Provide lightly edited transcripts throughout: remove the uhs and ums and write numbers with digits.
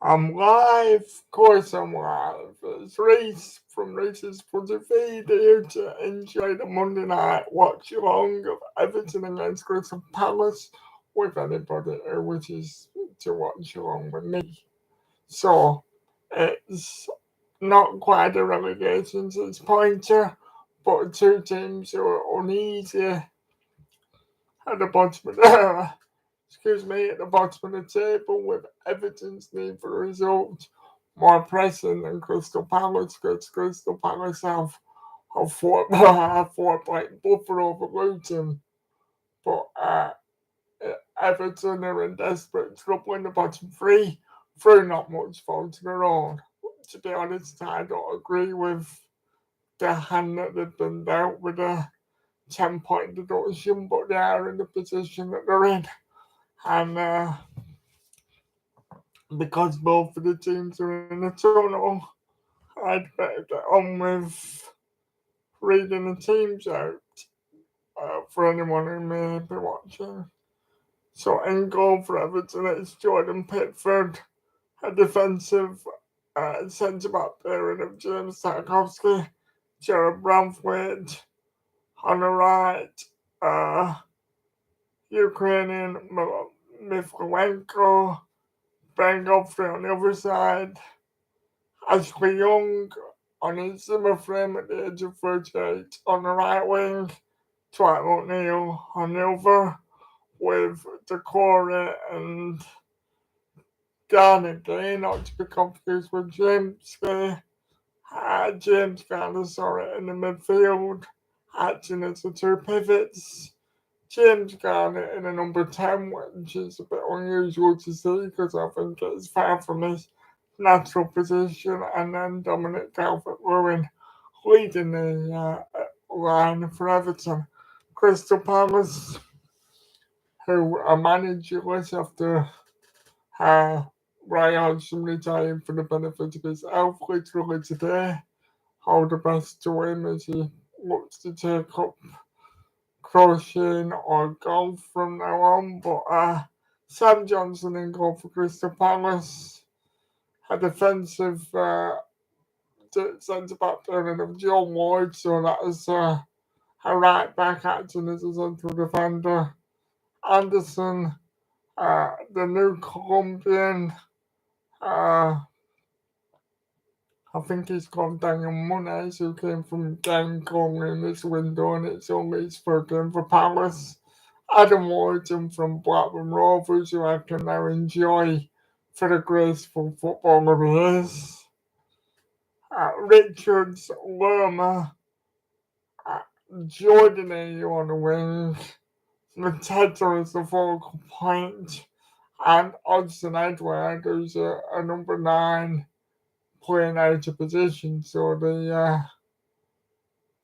I'm live, of course I'm live. It's Reese from Reese's Fuzzy Feed here to enjoy the Monday night watch along of Everton against Crystal Palace with anybody who wishes to watch along with me. So it's not quite a relegation to this point, but two teams who are uneasy at the bottom of the at the bottom of the table with Everton's need for a result more pressing than Crystal Palace because Crystal Palace have a 4 point buffer over Luton. But Everton are in desperate trouble in the bottom three through not much fault of their own. To be honest, I don't agree with the hand that they've been dealt with a 10 point deduction, but they are in the position that they're in. And because both of the teams are in a tunnel, I'd better get on with reading the teams out for anyone who may be watching. So in goal for Everton, it's Jordan Pickford, a defensive centre back pairing of James Tarkowski, Jared Bramthwaite on the right, uh, Ukrainian Mifkowenko, Ben Godfrey on the other side, Ashley Young on his Zimmer frame at the age of 38 on the right wing, Dwight McNeil on the other, with Decore and Garner Gay, not to be confused with James Garner, in the midfield, acting as the two pivots. James Garner in a number 10, which is a bit unusual to see because I think it's far from his natural position, and then Dominic Calvert-Lewin leading the line for Everton. Crystal Palace, who are managerless after Ray Hodgson retiring for the benefit of his health literally today. All the best to him as he looks to take up crocheting or golf from now on. But Sam Johnson in goal for Crystal Palace. A defensive centre back pairing of John Ward, so that is a right back acting as a central defender. Anderson, the new Colombian, I think he's called Daniel Munes, who came from Gangkong in this window, and it's only his third game for Palace. Adam Wharton from Blackburn Rovers, who I can now enjoy for the graceful footballer he is. Richards, Lerma, Jordan Ayew on the wing, Mateta is the focal point, and Odson Edward, who's a number 9 playing out of position. So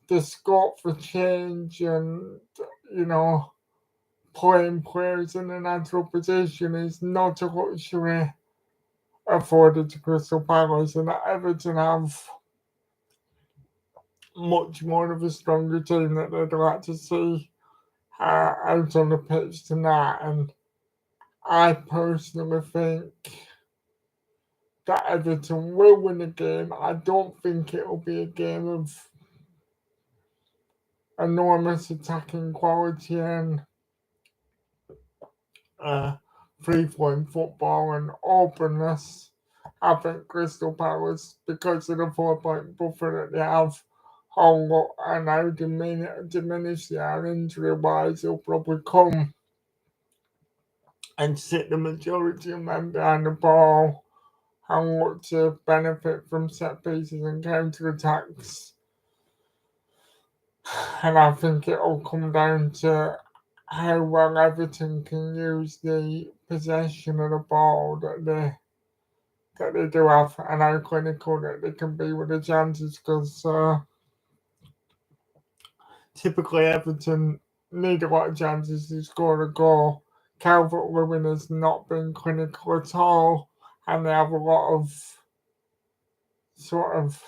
the scope for change and, playing players in a natural position is not a luxury afforded to Crystal Palace, and Everton have much more of a stronger team that they'd like to see out on the pitch tonight. And I personally think that Everton will win the game. I don't think it'll be a game of enormous attacking quality and free-flowing football and openness. I think Crystal Palace, because of the 4 point buffer that they have, and how diminished they are injury-wise, will probably come and sit the majority of men behind the ball and look to benefit from set pieces and counter attacks. And I think it'll come down to how well Everton can use the possession of the ball that they do have, and how clinical that they can be with the chances. Because typically Everton need a lot of chances to score a goal. Calvert-Lewin has not been clinical at all, and they have a lot of sort of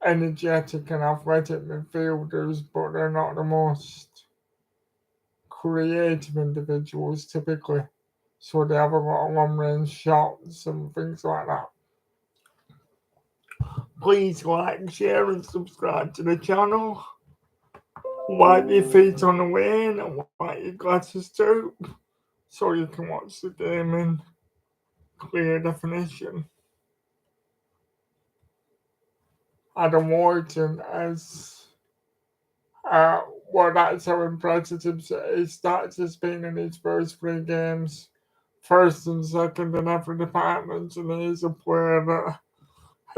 energetic and athletic midfielders, but they're not the most creative individuals typically. so they haven't got long range shots and things like that. Please like, share, and subscribe to the channel. Wipe your feet on the way in and wipe your glasses too, so you can watch the game in clear definition. Adam Wharton as that's how impressive his stats has been in his first 3 games. First and second in every department, and he's a player that,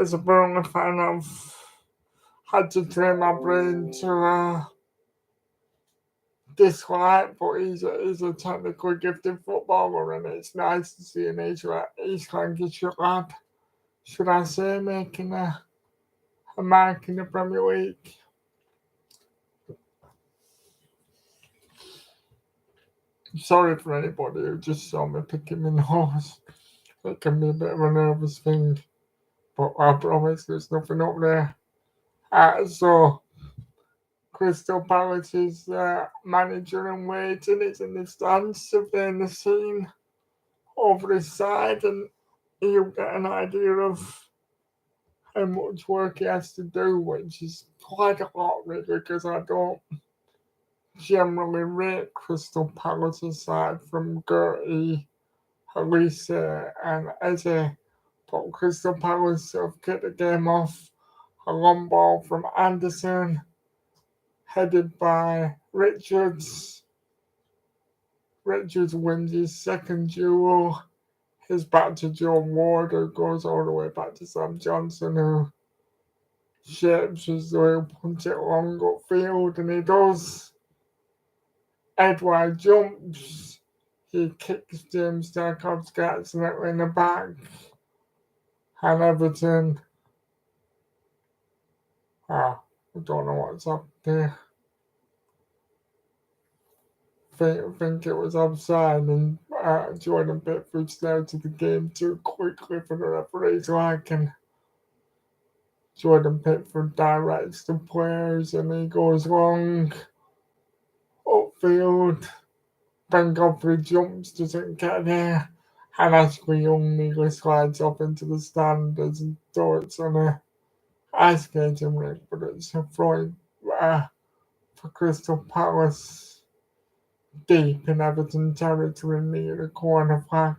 as a Burnley fan, I've had to train my brain to dislike, but he's a technically gifted footballer, and it's nice to see an East Lancashire lad, should I say, making a mark in the Premier League. Sorry for anybody who just saw me picking my nose. It can be a bit of a nervous thing, but I promise there's nothing up there. So, Crystal Palace's manager in waiting is in the stands surveying the scene over his side, and you'll get an idea of how much work he has to do, which is quite a lot, really, because I don't generally rate Crystal Palace's side from Gertie, Elisa, and Eze, but Crystal Palace have kicked the game off. A long ball from Anderson, headed by Richards. Richards wins his second duel. His back to John Ward, who goes all the way back to Sam Johnson, who shapes as though he'll punch it long upfield, and he does. Edward jumps. He kicks James Tarkovsky accidentally in the back. And Everton, I don't know what's up there. I think it was offside, and Jordan Pickford started the game too quickly for the referee's liking. Jordan Pickford directs the players, and he goes long upfield. Ben Godfrey jumps, doesn't get there, and Ashley Young nearly slides off into the stand as though it's on a ice skating rink, but it's a throw for Crystal Palace deep in Everton territory near the corner flag.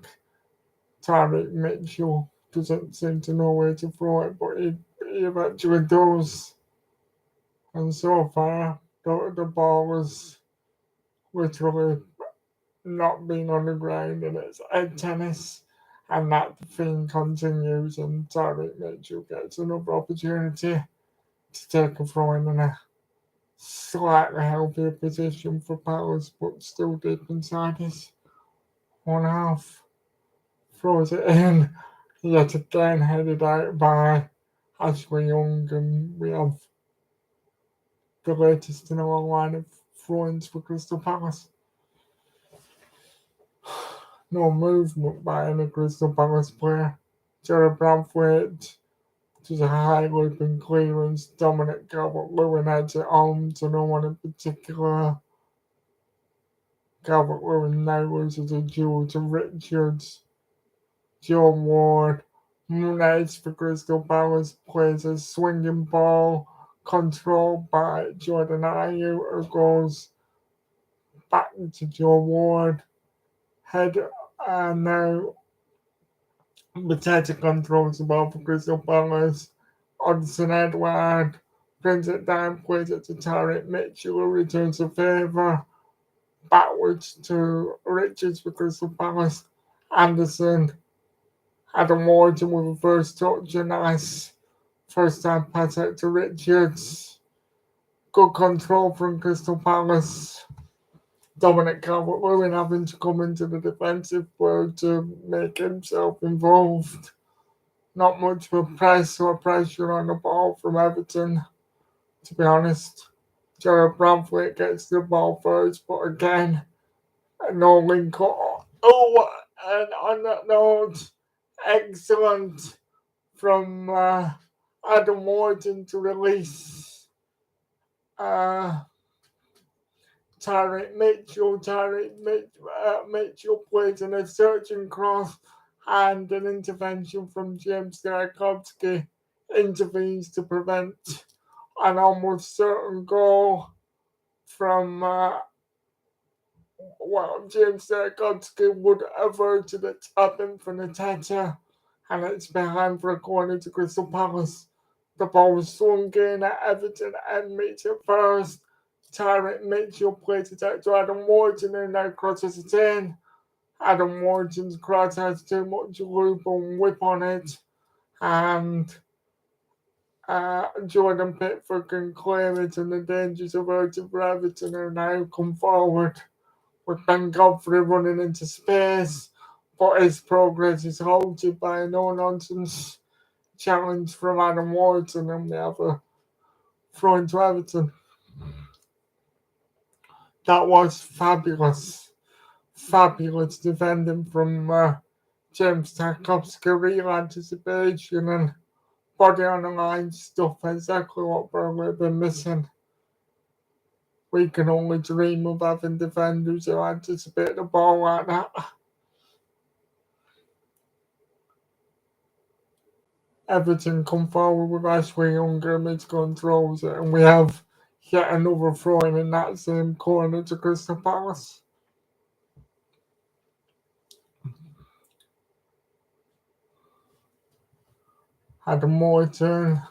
Tyreek Mitchell doesn't seem to know where to throw it, but he eventually does. And so far, the ball was literally not being on the ground, and it's head tennis. And that thing continues, and Tyreek Mitchell gets another opportunity to take a throw in a slightly healthier position for Palace, but still deep inside his one half. Throws it in, yet again headed out by Ashley Young, and we have the latest in our line of throw-ins for Crystal Palace. No movement by any Crystal Palace player. Jared Bradford does a high looping clearance. Dominic Calvert-Lewin heads it home to no one in particular. Calvert-Lewin now loses a duel to Richards. John Ward, Nunes for Crystal Palace, plays a swinging ball controlled by Jordan Ayew, who goes back to John Ward. Head now Mateta controls the ball for Crystal Palace. Odson Edward brings it down, plays it to Tyreek Mitchell, who returns the favour. Backwards to Richards for Crystal Palace. Anderson, Adam Wharton with a first touch, a nice first time pass out to Richards. Good control from Crystal Palace. Dominic Calvert-Lewin having to come into the defensive third to make himself involved. Not much of a press or pressure on the ball from Everton, to be honest. Jared Bradford gets the ball first, but again, no link up. Oh, and on that note, excellent from Adam Wharton to release Mitchell plays in a searching cross, and an intervention from James Tarkowski intervenes to prevent an almost certain goal from James Tarkowski would avert to the top in for Nateta, and it's behind for a corner to Crystal Palace. The ball was swung in at Everton and meets it first. Tyrant Mitchell plays it out to Adam Wharton, who now crosses it in. Adam Wharton's cross has too much loop and whip on it, and Jordan Pickford can clear it, and the dangers averted for Everton are now come forward, with Ben Godfrey running into space, but his progress is halted by a no-nonsense challenge from Adam Wharton, and we have a throw into Everton. That was fabulous. Fabulous defending from James Tarkowski, real anticipation and body on the line stuff, exactly what Burnley have been missing. We can only dream of having defenders who anticipate the ball like that. Everton come forward with Ashley Younger, mid-gun throws it, and we have yet another throw-in that same corner to Crystal Palace. Adam Wharton.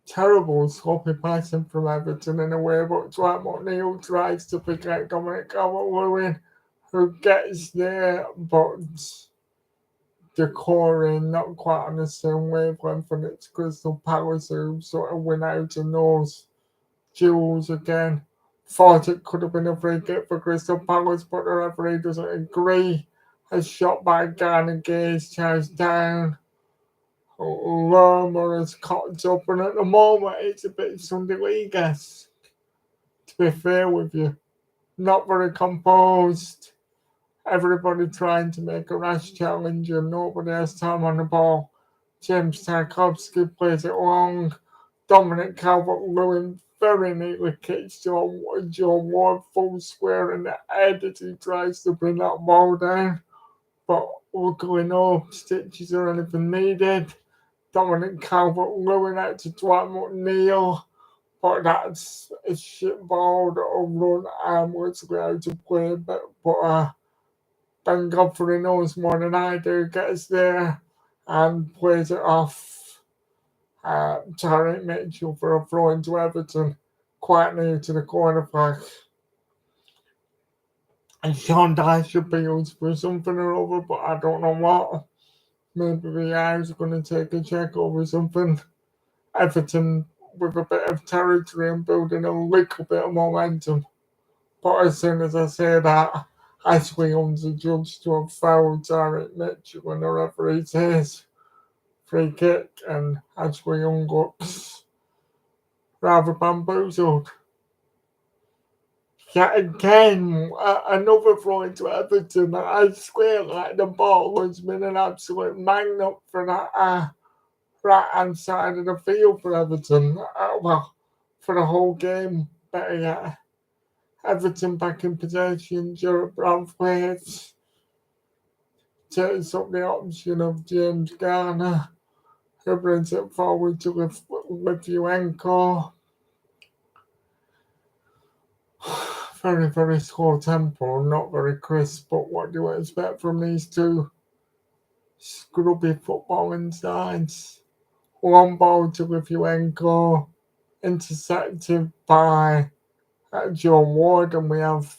Terrible sloppy passing from Everton in a way, but Dwight McNeil tries to pick out Dominic Calvert-Lewin, who gets there, but decoring not quite on the same wavelength, and it's Crystal Palace who sort of win out in those duels again. Thought it could have been a free kick for Crystal Palace, but the referee doesn't agree. A shot by Garner Gaze charged down. Lerma is caught up, and at the moment it's a bit Sunday League-esque, to be fair with you. Not very composed. Everybody trying to make a rash challenge, and nobody has time on the ball. James Tarkowski plays it long. Dominic Calvert-Lewin very neatly kicks John Ward full square in the head as he tries to bring that ball down. But luckily no stitches or anything needed. Dominic Calvert-Lewin out to Dwight McNeil, but that's a shit ball that'll run aimlessly out of play. But Ben Godfrey knows more than I do, gets there and plays it off Tyrant Mitchell for a throw into Everton, quite near to the corner flag. And Sean Dyche appeals for something or other, but I don't know what. Maybe the eyes are going to take a check over something. Everton with a bit of territory and building a little bit of momentum. But as soon as I say that, Ashley Young's adjudged to have fouled Tyrant Mitchell, and the referee says free kick, and Ashley Young looks rather bamboozled. Yeah, again, another throw into Everton. I swear, like the ball has been an absolute magnet for that right-hand side of the field for Everton. Well, for the whole game, better yet. Everton back in possession. Jarrett Bradford takes up the option of James Garner, who brings it forward to Lithuenko. Very, very slow tempo, not very crisp, but what do you expect from these two scrubby footballing sides? One ball to Lithuenko, intercepted by John Ward, and we have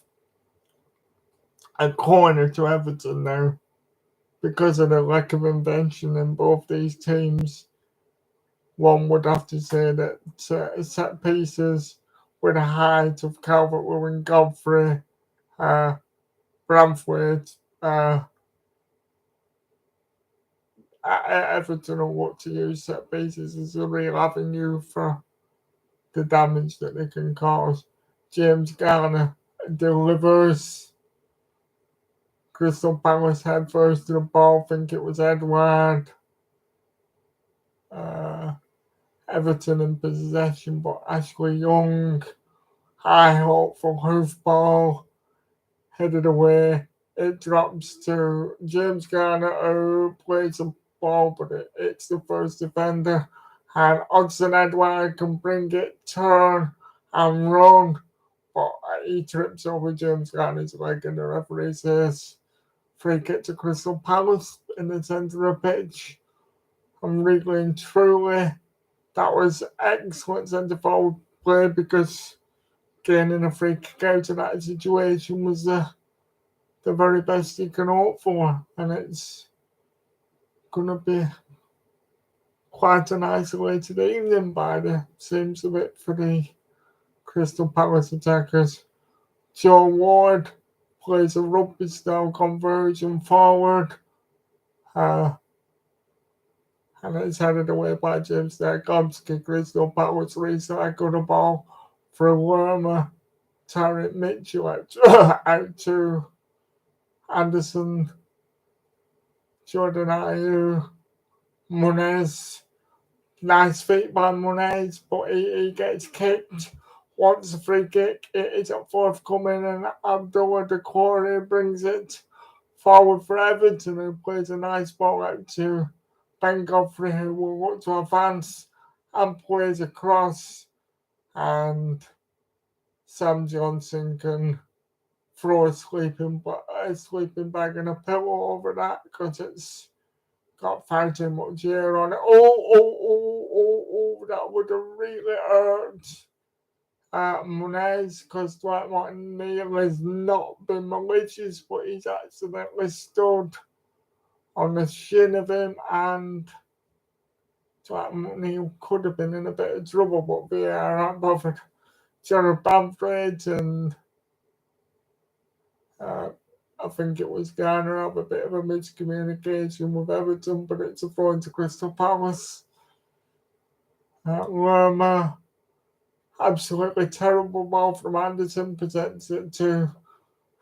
a corner to Everton now. Because of the lack of invention in both these teams, one would have to say that set pieces with the height of Calvert-Lewin, Godfrey, Bramford, Everton will want to use set pieces as a real avenue for the damage that they can cause. James Garner delivers. Crystal Palace head first to the ball. I think it was Edward. Everton in possession, but Ashley Young, high hopeful hoof ball, headed away. It drops to James Garner, who plays the ball, but it's the first defender. And Odson Edward can bring it, turn, and run, but he trips over James Garner's leg, and the referee says free kick to Crystal Palace in the centre of the pitch. And really and truly, that was excellent centre forward play, because gaining a free kick out of that situation was the very best you can hope for, and it's going to be quite an isolated evening by the seems of it for the Crystal Palace attackers. Joe Ward plays a rugby-style conversion forward, and it's headed away by James Tarkowski. Crystal Palace recycle the ball for Lerma. Tarek Mitchell out to Anderson, Jordan Ayew, Munez. Nice feet by Munez, but he gets kicked. Wants a free kick. It isn't forthcoming, and Abdullah Decore brings it forward for Everton, who plays a nice ball out to Ben Godfrey, who will look to advance and plays across. And Sam Johnson can throw a sleeping bag and a pillow over that, because it's got far too much air on it. Oh, that would have really hurt Munez, because Dwight Martin-Neal has not been malicious, but he's accidentally stood on the shin of him, and Dwight Martin-Neal could have been in a bit of trouble, but VAR aren't bothered. Jared Bamford and I think it was Garner have a bit of a miscommunication with Everton, but it's a throw into Crystal Palace. Lerma, absolutely terrible ball from Anderson, presents it to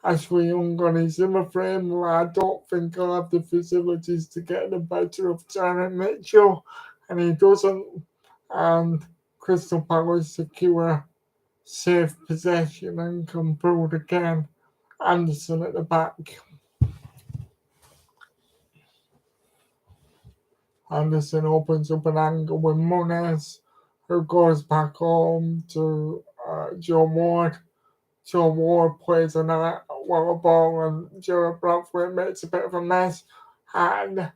Ashley Young on his Zimmer frame. I don't think he'll have the facilities to get the better of Tarek Mitchell, and he doesn't. And Crystal Palace secure safe possession and can build again. Anderson at the back. Anderson opens up an angle with Munez, who goes back home to Joe Ward. Joe Ward plays a ball, and Jared Bradford makes a bit of a mess. And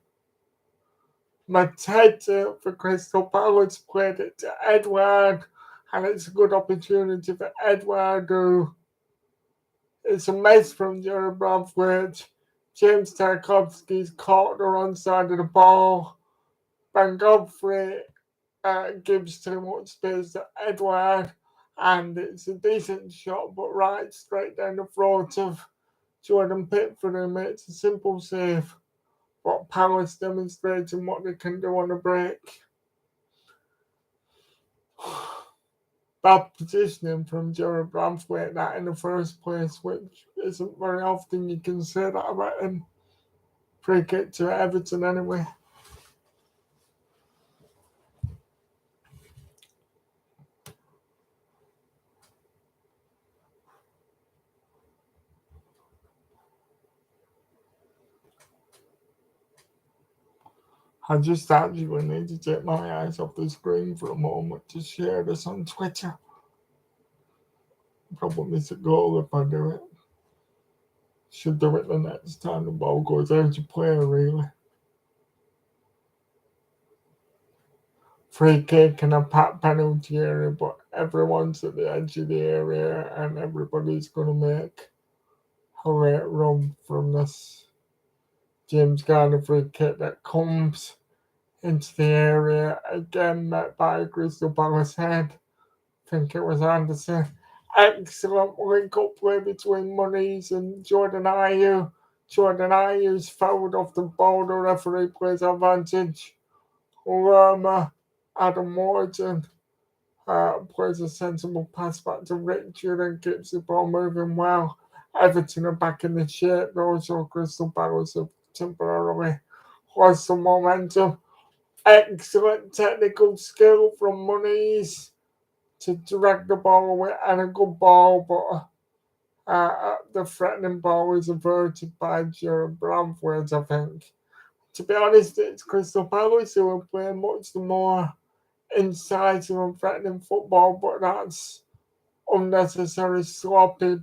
Mateta for Crystal Palace played it to Edward, and it's a good opportunity for Edward, who it's a mess from Jared Bradford. James Tarkowski's caught the wrong side of the ball. Ben Godfrey gives too much space to Edward, and it's a decent shot, but right straight down the throat of Jordan Pickford, who makes a simple save. But Palace demonstrating what they can do on a break. Bad positioning from Jared Bradford that in the first place, which isn't very often you can say that about him. Free kick to Everton anyway. I just actually need to take my eyes off the screen for a moment to share this on Twitter. Probably miss a goal if I do it. Should do it the next time the ball goes out to play, really. Free kick and a penalty area, but everyone's at the edge of the area and everybody's going to make a late run from this. James Garner free kick that comes into the area, again met by a Crystal Palace head. I think it was Anderson. Excellent link-up play between Muniz and Jordan Ayew. Jordan Ayew's fouled off the ball. The referee plays advantage. Lerma, Adam Morton plays a sensible pass back to Richard and keeps the ball moving well. Everton are back in the shape though, so Crystal Palace have temporarily lost some momentum. Excellent technical skill from Muniz to drag the ball away and a good ball, but the threatening ball was averted by Jared Bramford, I think. To be honest, it's Crystal Palace who are playing much the more incisive and threatening football, but that's unnecessary sloppy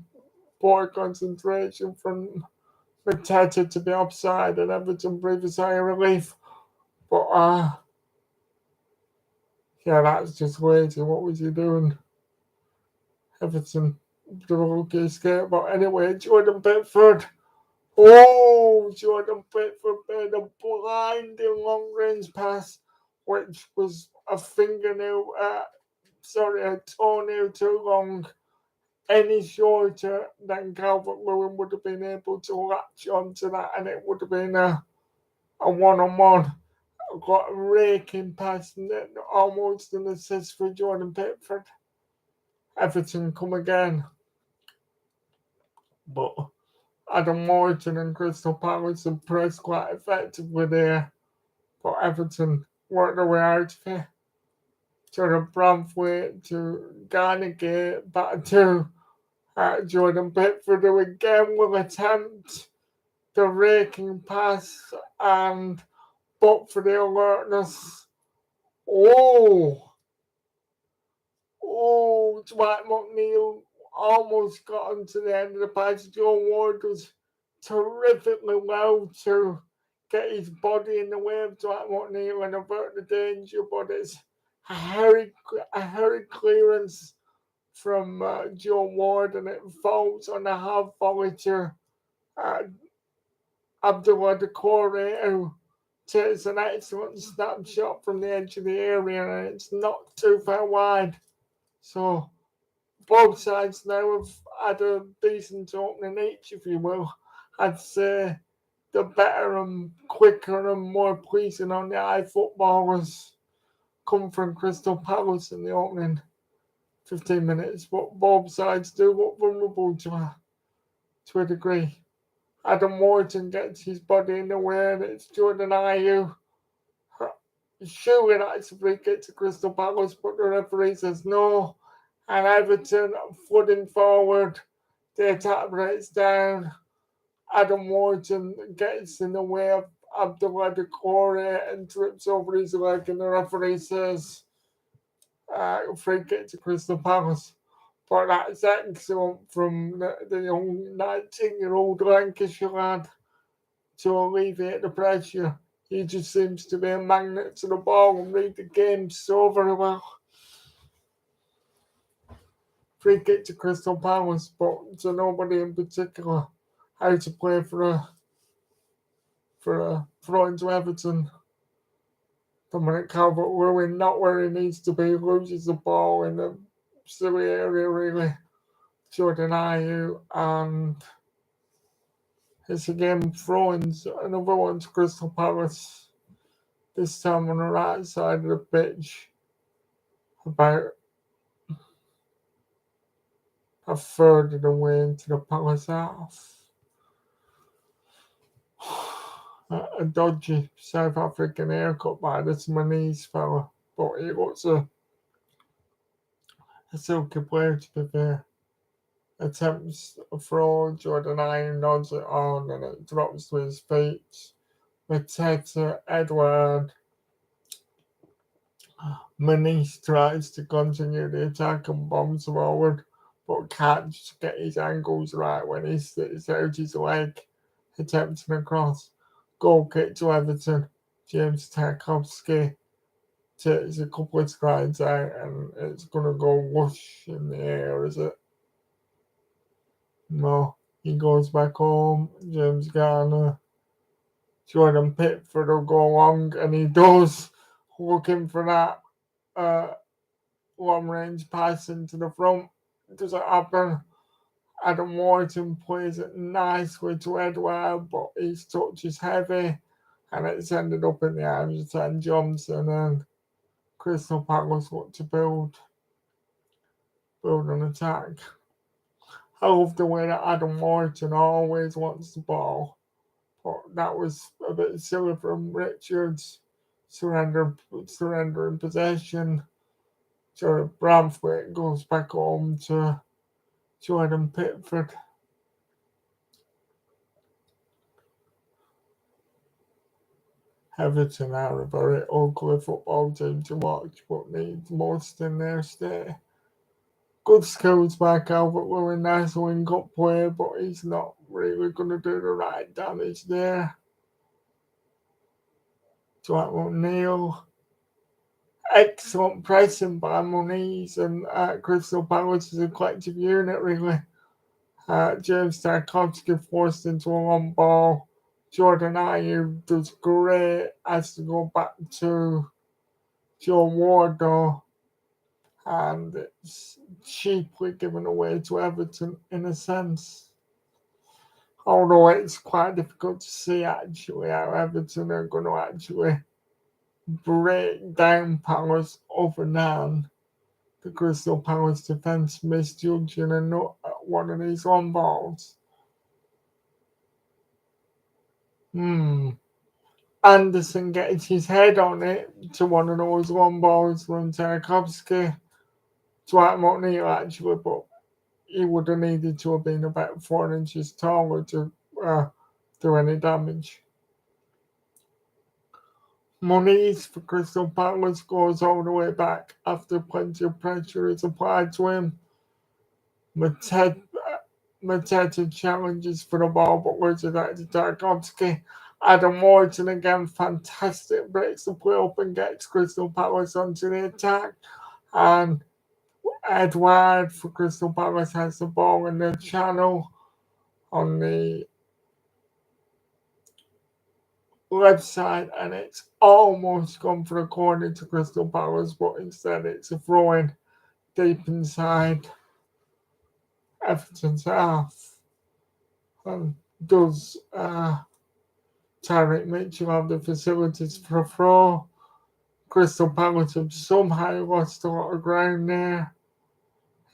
poor concentration from Mateta to be offside and Everton breathe a sigh of relief. But yeah, that's just lazy. What was he doing? Everton the rookie escape. But anyway, Jordan Pickford. Oh, Jordan Pickford made a blinding long range pass, which was a toenail too long. Any shorter than Calvert Lewin would have been able to latch onto that, and it would have been a one-on-one. Got a raking pass, and almost an assist for Jordan Pickford. Everton come again. But Adam Morton and Crystal Palace have pressed quite effectively there. But Everton worked their way out of it. Jordan Bramthwaite to Garnegate, back to Jordan Pickford, who again will attempt the raking pass, and but for the alertness. Dwight McNeil almost got onto the end of the pass. Joe Ward was terrifically well to get his body in the way of Dwight McNeil and avert the danger, but it's a hurried clearance from Joe Ward, and it falls on a half volley to Abdullah Decore, who takes an excellent snapshot from the edge of the area, and it's not too far wide. So both sides now have had a decent opening each, if you will. I'd say the better and quicker and more pleasing on the eye footballers come from Crystal Palace in the opening 15 minutes, but both sides do look vulnerable to a degree. Adam Morton gets his body in the way, and it's Jordan Ayew shooting at free kick to Crystal Palace, but the referee says no. And Everton flooding forward, the attack breaks down. Adam Morton gets in the way of Abdullah Decore and trips over his leg, and the referee says free kick to Crystal Palace. But that's excellent from the young 19-year-old Lancashire lad to alleviate the pressure. He just seems to be a magnet to the ball and read the game so very well. Free kick to Crystal Palace, but to nobody in particular how to play for a throw into Everton. Dominic Calvert-Lewin not where he needs to be, loses the ball in the silly area really. Jordan Ayew, and it's again throw-ins. Another one to Crystal Palace. This time on the right side of the pitch. About a third of the way into the Palace half. A dodgy South African haircut by this Muniz fella, but he looks a silky player to be fair. Attempts a throw, Jordan Ayew nods it on and it drops to his feet. Mateta, Edward. Muniz tries to continue the attack and bombs forward, but can't just get his angles right when he sits out his leg, attempting a cross. Goal kick to Everton. James Tarkowski takes a couple of strides out and it's going to go whoosh in the air, is it? No. He goes back home. James Garner. Jordan Pickford will go long, and he does, looking for that long range pass into the front. Doesn't happen. Adam Morton plays it nicely to Edward, but his touch is heavy, and it's ended up in the arms of Sam Johnson, and Crystal Palace look to build an attack. I love the way that Adam Morton always wants the ball. But that was a bit silly from Richards, surrendering possession. So Bramthwaite goes back home to Jordan Pickford. Everton are a very ugly football team to watch, but needs most in their state. Good skills by Calvert-Lewin, nice wing-up play, but he's not really going to do the right damage there. Dwight McNeil, excellent pressing by Moniz, and Crstal Palace is a collective unit, really. James Tarkowski forced into a long ball. Jordan Ayew does great, has to go back to Joe Ward, though, and it's cheaply given away to Everton in a sense. Although it's quite difficult to see actually how Everton are going to actually break down Palace overnight. The Crystal Palace defence misjudging one of these long balls. Anderson gets his head on it to one of those long balls from Tarkowski. Dwight McNeil actually, but he would have needed to have been about 4 inches taller to do any damage. Moniz for Crystal Palace goes all the way back after plenty of pressure is applied to him. Mateta challenges for the ball, but loses out to Tarkowski. Adam Morton again, fantastic, breaks the play up and gets Crystal Palace onto the attack. And Edward for Crystal Palace has the ball in the channel on the left side, and it's almost gone for a corner to Crystal Palace, but instead it's a throw-in deep inside Everton's half. And does Tyreek Mitchell have the facilities for a throw? Crystal Palace have somehow lost a lot of ground there.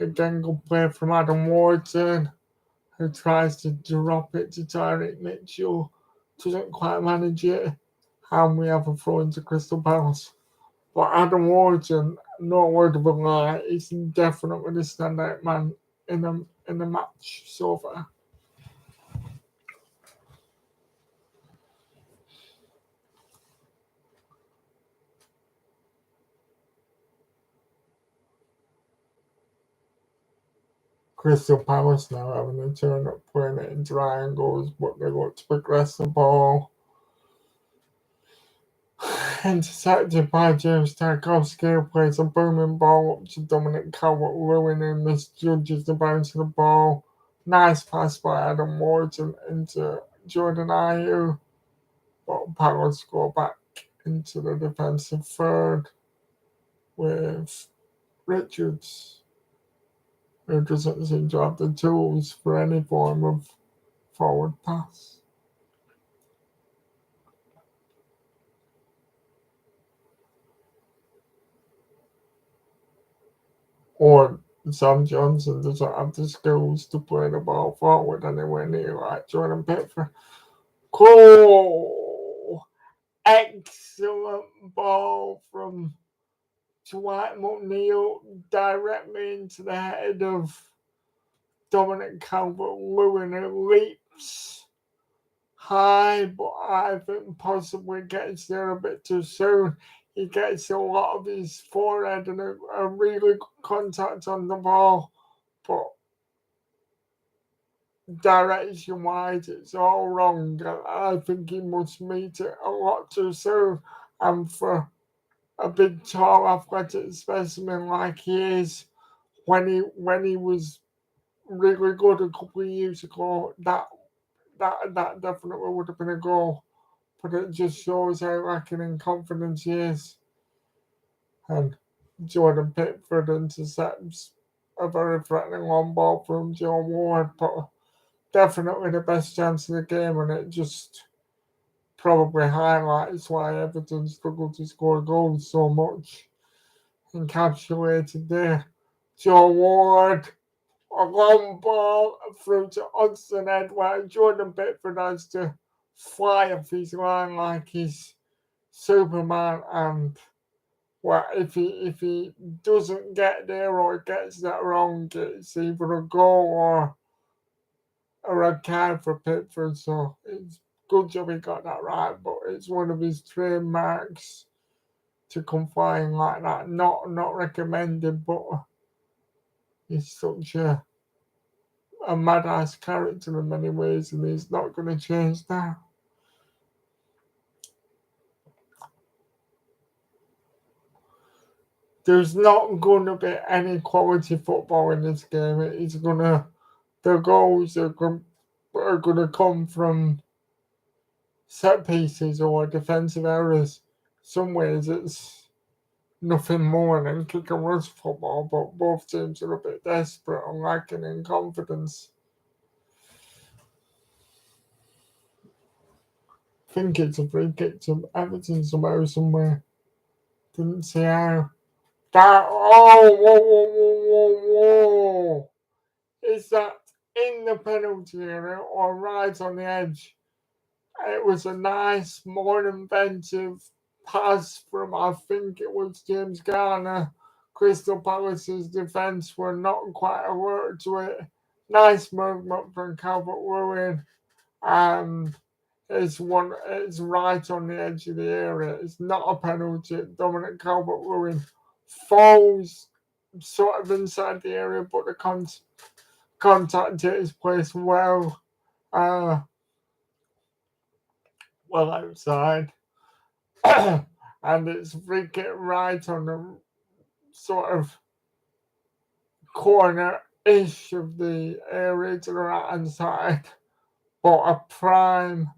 Again, good play from Adam Wharton, who tries to drop it to Tyreek Mitchell. Doesn't quite manage it. And we have a throw into Crystal Palace. But Adam Wharton, no word of a lie, is definitely the standout man in the match so far. Crystal Palace now having a turn up playing it in triangles, but they look to progress the ball. Intercepted by James Tarkowski, who plays a booming ball up to Dominic Calvert-Lewin, who misjudges the bounce of the ball. Nice pass by Adam Morton into Jordan Ayew, but Palace go back into the defensive third with Richards, who doesn't seem to have the tools for any form of forward pass. Or Sam Johnson doesn't have the skills to play the ball forward anywhere near like Jordan Pickford. Cool! Excellent ball from Dwight McNeil directly into the head of Dominic Calvert-Lewin, who leaps high, but I think possibly gets there a bit too soon. He gets a lot of his forehead and a really good contact on the ball, but direction-wise, it's all wrong. I think he must meet it a lot too soon, and for a big, tall, athletic specimen like he is, when he was really good a couple of years ago, that definitely would have been a goal. But it just shows how lacking in confidence he is. And Jordan Pickford intercepts a very threatening long ball from Joe Ward, but definitely the best chance of the game, and it just probably highlights why Everton struggled to score goals so much. Encapsulated there. Joe Ward, a long ball through to Hudson Edward. Jordan Pickford has to fly off his line like he's Superman, and well, if he doesn't get there or gets that wrong, it's either a goal or a card for Pickford. So it's good job he got that right, but it's one of his trademarks to come flying like that. Not recommended, but he's such a mad ass character in many ways, and he's not going to change that. There's not going to be any quality football in this game. It's gonna the goals are going to come from set pieces or defensive errors. Some ways it's nothing more than kick and rush football, but both teams are a bit desperate and lacking in confidence. I think it's a free kick to Everton somewhere. Didn't see how. That, oh, whoa. Is that in the penalty area or right on the edge? It was a nice, more inventive pass from, I think it was James Garner. Crystal Palace's defence were not quite alert to it. Nice movement from Calvert-Lewin, and it's right on the edge of the area. It's not a penalty. Dominic Calvert-Lewin falls sort of inside the area, but the contact takes place well outside. And it's free kick right on the sort of corner-ish of the area to the right-hand side. But a prime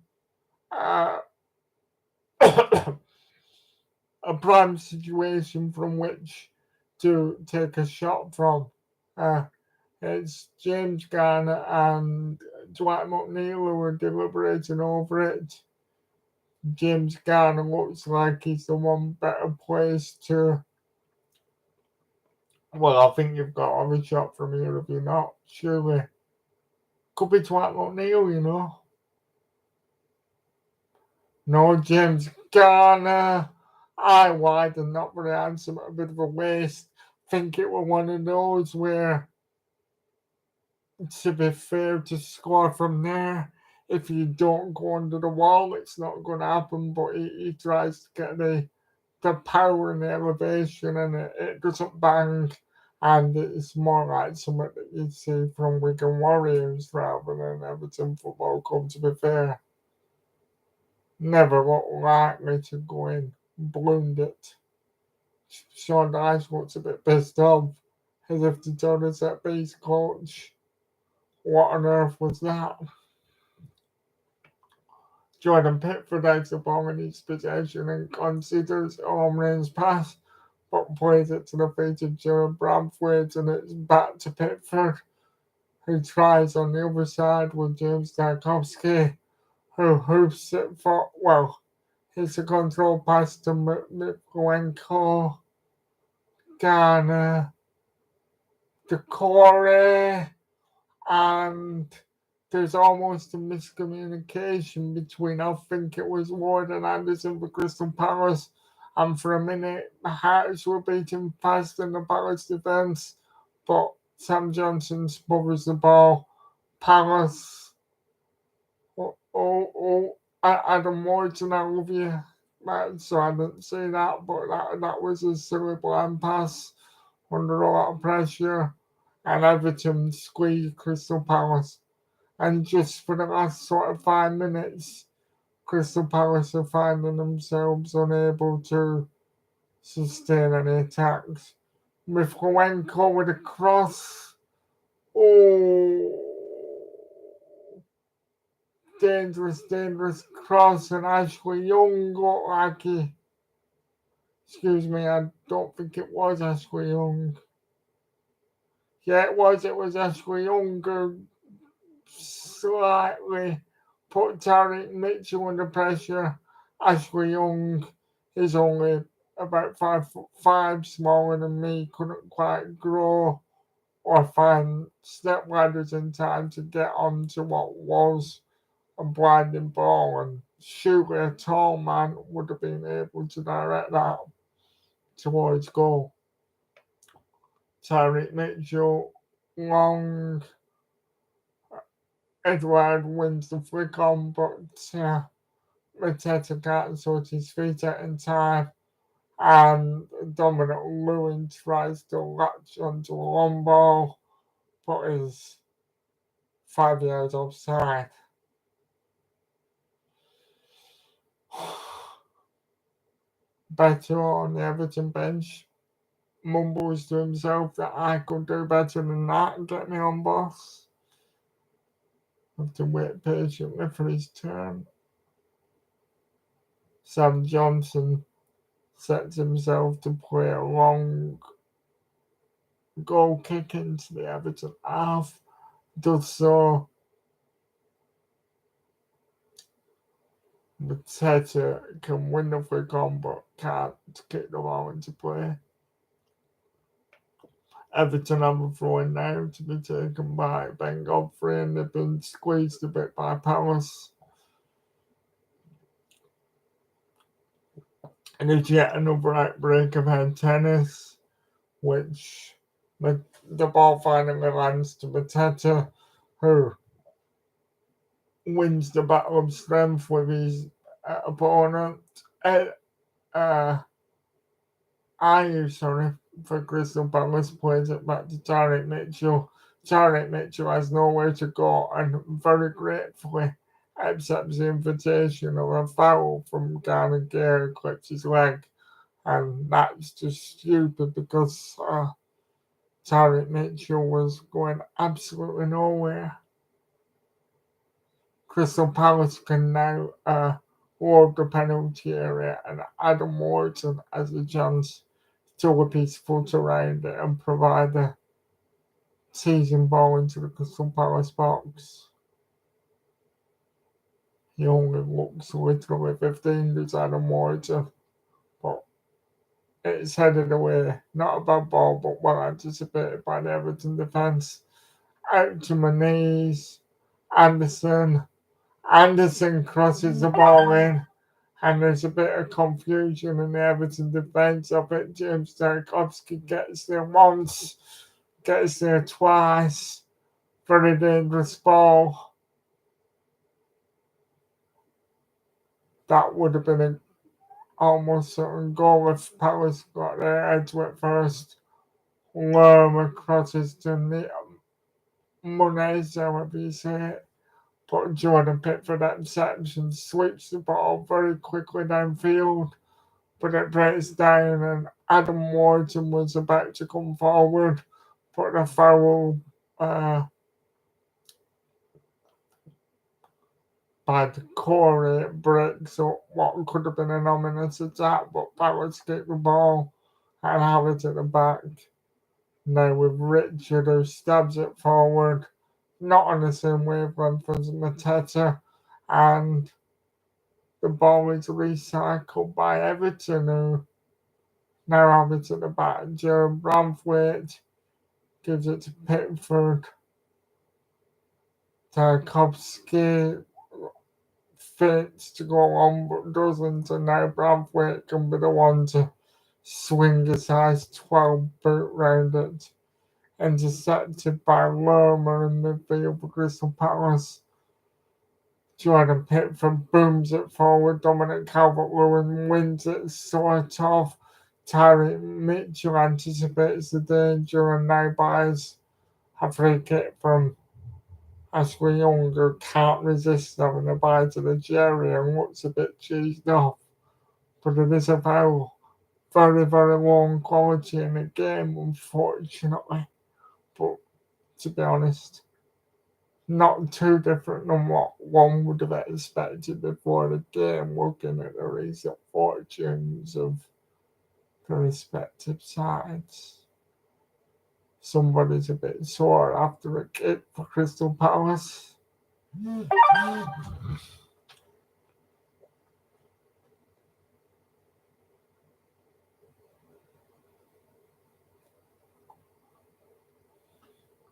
a prime situation from which to take a shot from. It's James Garner and Dwight McNeil who are deliberating over it. James Garner looks like he's the one better placed to. Well, I think you've got to have a shot from here if you're not, surely. Could be Dwight McNeil, you know. No, James Garner. Eye wide and not very handsome, a bit of a waste. Think it was one of those where, to be fair, to score from there, if you don't go under the wall, it's not going to happen. But he tries to get the power and the elevation, and it doesn't bang. And it's more like something that you'd see from Wigan Warriors rather than Everton Football Club, to be fair. Never looked likely to go in. Bloomed it. Sean Dyche looks a bit pissed off, as if to tell the set piece coach, what on earth was that? Jordan Pickford takes the ball in his possession and considers a home range pass, but plays it to the feet of Jared Bradford, and it's back to Pickford, who tries on the other side with James Tarkowski, who hoofs it for, well, it's a control pass to Mikolenko, Garner, Decore, and there's almost a miscommunication between, I think it was Ward and Anderson for Crystal Palace, and for a minute the Hearts were beating fast in the Palace defence, but Sam Johnson smothers the ball. Palace, Adam Morton, I love you. So I didn't say that, but that was a silly blind pass under a lot of pressure, and Everton squeezed Crystal Palace. And just for the last sort of 5 minutes, Crystal Palace are finding themselves unable to sustain any attacks. Mikolenko with a cross. Oh, dangerous cross, and Ashley Young looked like he. Excuse me, I don't think it was Ashley Young. Yeah, it was Ashley Young who slightly put Tariq Mitchell under pressure. Ashley Young is only about 5'5", smaller than me, couldn't quite grow or find step ladders in time to get onto what was a blinding ball, and surely a tall man would have been able to direct that towards goal. Tyreek Mitchell, long, Edward wins the flick on, but Mateta can't sort his feet out in time, and Dominic Lewin tries to latch onto a long ball, but is 5 yards offside. Better on the Everton bench mumbles to himself that I could do better than that and get me on, boss. Have to wait patiently for his turn. Sam Johnson sets himself to play a long goal kick into the Everton half. Does so. Mateta can win the flick on but can't kick the ball into play. Everton have a throw in now to be taken by Ben Godfrey, and they've been squeezed a bit by Palace. And it's yet another outbreak of head tennis, which the ball finally lands to Mateta, who wins the battle of strength with his opponent. Sorry, for Crystal Palace plays it back to Tyreek Mitchell. Tyreek Mitchell has nowhere to go and very gratefully accepts the invitation of a foul from Garner Gare, who clips his leg. And that's just stupid because Tyreek Mitchell was going absolutely nowhere. Crystal Palace can now ward the penalty area, and Adam Wharton has a chance to whip his foot around it and provide a teasing ball into the Crystal Palace box. He only looks literally 15, does Adam Wharton, but it's headed away. Not a bad ball, but well anticipated by the Everton defence. Out to my knees. Anderson crosses the ball in, and there's a bit of confusion in the Everton defence of it. James Tarkowski gets there once, gets there twice. Very dangerous ball. That would have been an almost certain goal if Palace got their head to it first. Lerma crosses to Munez, however you say it. But Jordan Pickford interception sweeps the ball very quickly downfield, but it breaks down, and Adam Wharton was about to come forward, but the foul by the Corey breaks up what could have been an ominous attack, but Palace kicked the ball and have it at the back. Now with Richard, who stabs it forward, not on the same wavelength as Mateta, and the ball is recycled by Everton, who now have it at the back. Joe Bramthwaite gives it to Pickford. Tarkowski fits to go on but doesn't, and now Bramthwaite can be the one to swing a size 12 boot round it. Intercepted by Lerma in midfield for Crystal Palace. Jordan Pickford booms it forward. Dominic Calvert-Lewin wins it sort of. Tyreek Mitchell anticipates the danger and now buys a free kick from Ashley Young, who can't resist having a bite of the cherry and looks a bit cheesed off. But it is a foul. Very, very long quality in the game, unfortunately. But to be honest, not too different than what one would have expected before the game, looking at the recent fortunes of the respective sides. Somebody's a bit sore after a kick for Crystal Palace.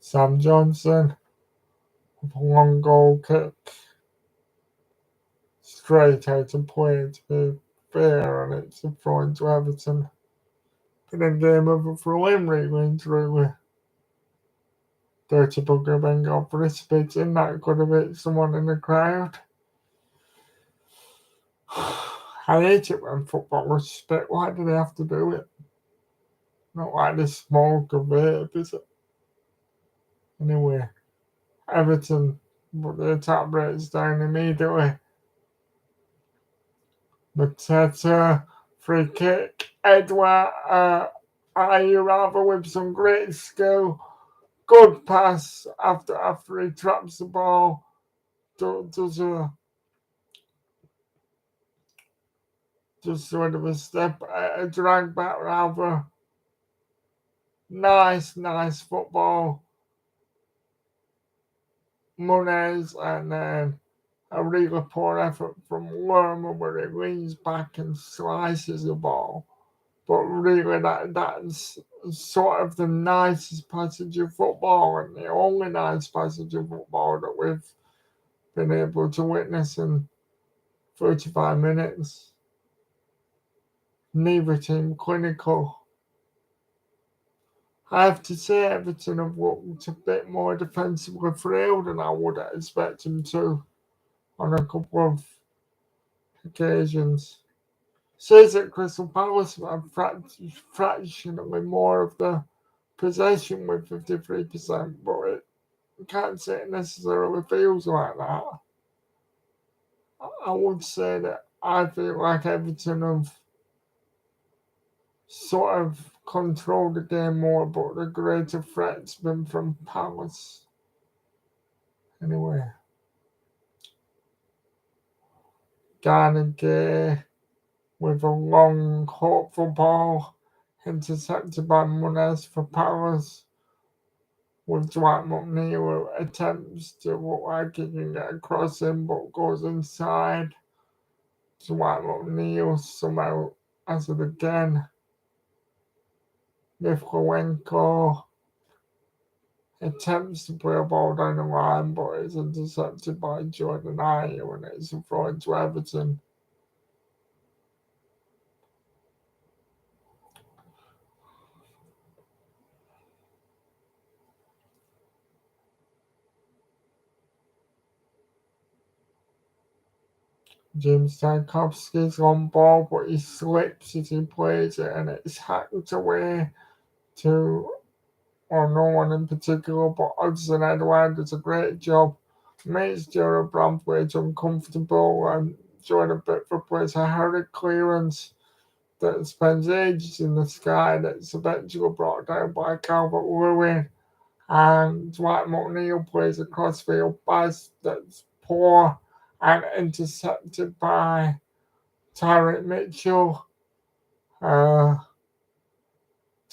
Sam Johnson with a long goal kick straight out of play, to be fair, and it's a throw into Everton in a game of a preliminary and truly. Dirty bugger Bengal precipitating that could have hit someone in the crowd. I hate it when footballers spit. Why do they have to do it? Not like they smoke or vape, is it? Anyway, Everton, but the attack breaks down immediately. Mateta, free kick. Edouard Ayurava with some great skill. Good pass after he traps the ball. Does a just sort of a step, a drag back rather. Nice football. Muniz, and then a really poor effort from Lerma where he leans back and slices the ball. But really, that's sort of the nicest passage of football and the only nice passage of football that we've been able to witness in 35 minutes. Neither team clinical. I have to say Everton have looked a bit more defensively frail than I would expect them to on a couple of occasions. Says that Crystal Palace have fractionally more of the possession with 53%, but it can't say it necessarily feels like that. I would say that I feel like Everton have sort of controlled the game more, but the greater threat's been from Palace. Anyway. Gallagher with a long, hopeful ball intercepted by Muniz for Palace, with Dwight McNeil who attempts to look like he can get across him but goes inside. Dwight McNeil somehow has it again. Mifkowenko attempts to play a ball down the line but is intercepted by Jordan Ayew and it's a throw into Everton. James Tarkovsky's on ball, but he slips as he plays it, and it's hacked away to, or no one in particular, but Hudson Edouard does a great job. Makes Jared Bramthwaite uncomfortable and Jordan Pickford plays a hurried clearance that spends ages in the sky that's eventually brought down by Calvert-Lewin. And Dwight McNeil plays a crossfield pass that's poor and intercepted by Tyrick Mitchell. Dwight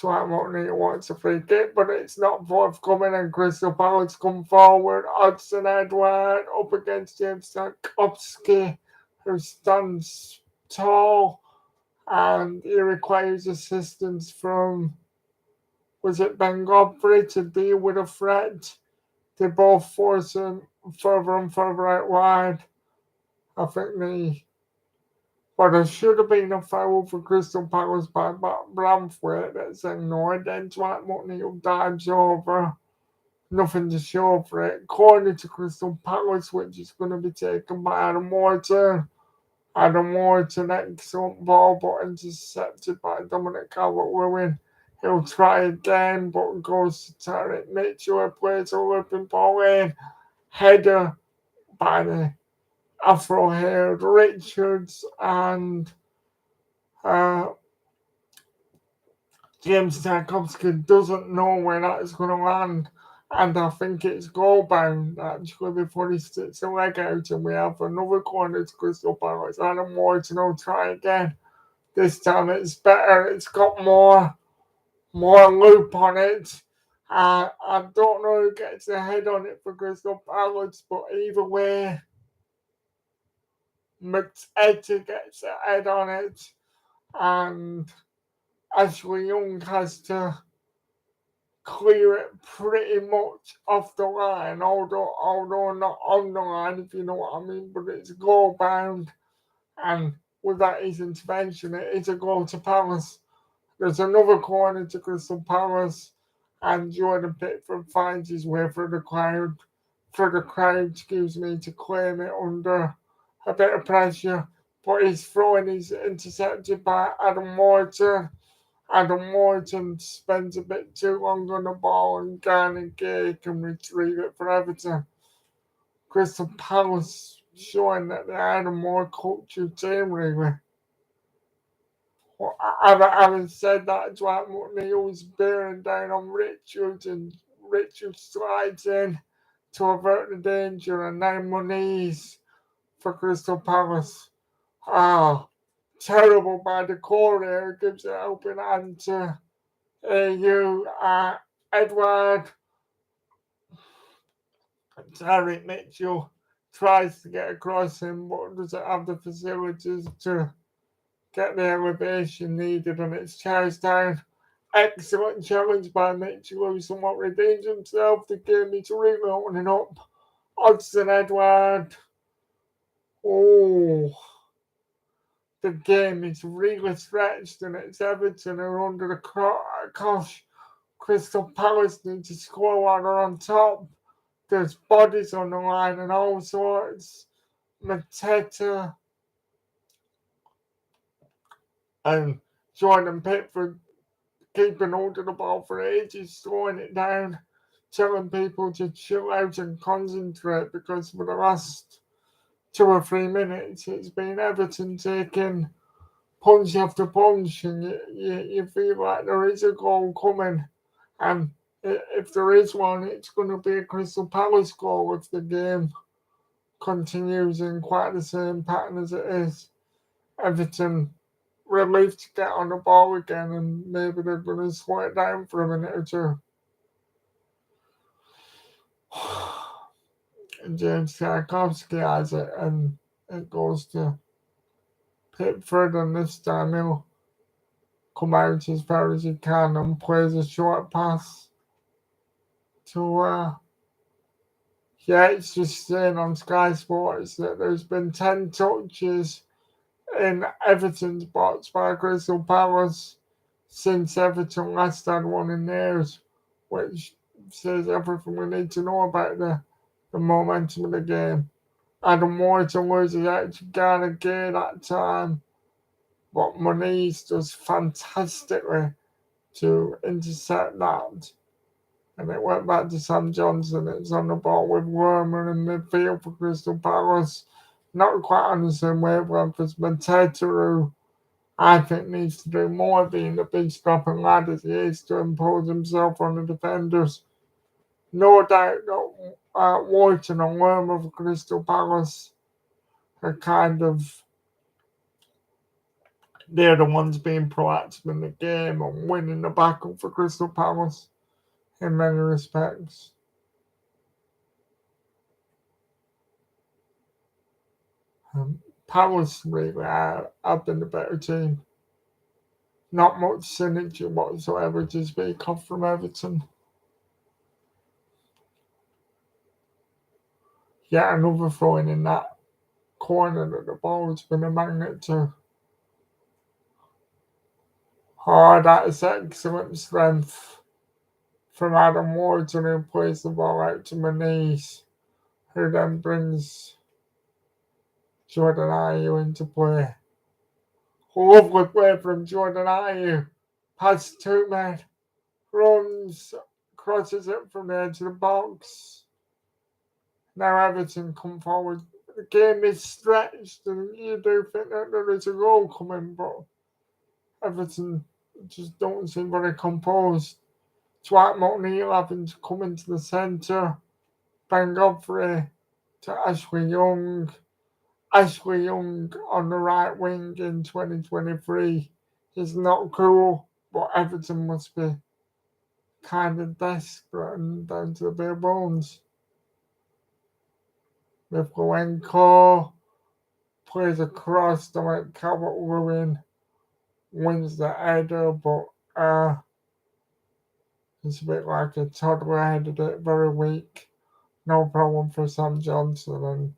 McNeil wants a free kick, but it's not forthcoming, and Crystal Palace come forward. Hudson Edouard up against James Tarkovsky, who stands tall, and he requires assistance from, was it Ben Godfrey, to deal with a threat. They both force him further and further out wide. I think there should have been a foul for Crystal Palace by Bramthwaite that's ignored. Then Dwight McNeil dives over. Nothing to show for it. Corner to Crystal Palace, which is going to be taken by Adam Wharton. Adam Wharton, excellent ball, but intercepted by Dominic Calvert-Lewin. He'll try again, but goes to Tyrick Mitchell, who plays a looping ball in. Header by the afro-haired Richards, and James Tarkovsky doesn't know where that's going to land, and I think it's goal bound actually before he sticks a leg out, and we have another corner to Crystal Palace. Adam Wharton will try again. This time it's better. It's got more loop on it. I don't know who gets the head on it for Crystal Palace, but either way, Mateta gets a head on it, and Ashley Young has to clear it pretty much off the line, although not on the line, if you know what I mean, but it's goal bound, and without his intervention, it is a goal to Palace. There's another corner to Crystal Palace, and Jordan Pickford finds his way through the crowd, to claim it under a bit of pressure, but his throwing is intercepted by Adam Morton. Adam Morton spends a bit too long on the ball, and Garner Gay can retrieve it for Everton. Crystal Palace showing that they had a more cultured team, really. Well, having said that, Dwight McNeil was bearing down on Richards, and Richards slides in to avert the danger, and now Moniz for Crystal Palace. Ah, terrible by the corner, gives it open hand to AU. Edward Tyreek Mitchell tries to get across him, but doesn't have the facilities to get the elevation needed, and it's charged down. Excellent challenge by Mitchell, who somewhat redeems himself. The game is really opening up. Hodgson Edward. Oh, the game is really stretched, and it's Everton who are under the cosh. Crystal Palace need to score while they're on top. There's bodies on the line and all sorts. Mateta and Jordan Pickford keeping hold of the ball for ages, slowing it down, telling people to chill out and concentrate, because for the last 2 or 3 minutes it's been Everton taking punch after punch, and you feel like there is a goal coming, and if there is one, it's going to be a Crystal Palace goal if the game continues in quite the same pattern as it is. Everton relieved to get on the ball again, and maybe they're going to slow it down for a minute or two. And James Tarkowski has it, and it goes to Pickford, and this time he'll come out as far as he can and plays a short pass to it's just saying on Sky Sports that there's been 10 touches in Everton's box by Crystal Palace since Everton last had one in theirs, which says everything we need to know about the momentum of the game. Adam Morton loses out to Garner Gay that time, but Moniz does fantastically to intercept that. And it went back to Sam Johnson. It's on the ball with Wormer in midfield for Crystal Palace. Not quite on the same wavelength as Mateta, who I think needs to do more, being the big stopping lad as he is, to impose himself on the defenders. No doubt that Wharton and Wormer for Crystal Palace are they're the ones being proactive in the game and winning the battle for Crystal Palace in many respects. Palace really have been the better team. Not much synergy whatsoever to speak of from Everton. Yet another throwing in that corner that the ball has been a magnet to. Oh, that is excellent strength from Adam Wharton, who plays the ball out to Moniz, who then brings Jordan Ayew into play. Lovely play from Jordan Ayew. Past two men. Runs, crosses it from the edge of the box. Now Everton come forward. The game is stretched, and you do think that there is a goal coming, but Everton just don't seem very composed. Dwight McNeil having to come into the centre. Ben Godfrey to Ashley Young. Ashley Young on the right wing in 2023 is not cool, but Everton must be kind of desperate and down to the bare bones. Mivkolenko plays across to make Calvert-Lewin wins the header, but It's a bit like a toddler headed it, very weak. No problem for Sam Johnson, and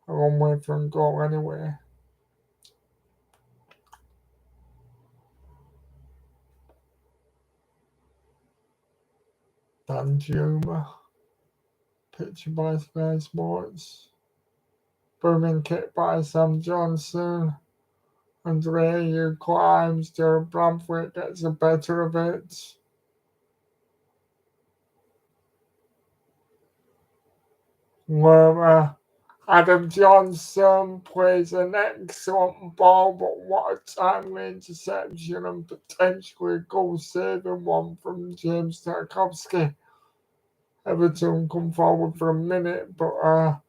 a long way from goal anyway. Dan Juma, picture by Sky Sports. Booming kick by Sam Johnson. Andreu climbs, Jared Bramford gets the better of it. Where Adam Johnson plays an excellent ball, but what a timely interception and potentially a goal-saving one from James Tarkowski. Everton come forward for a minute, but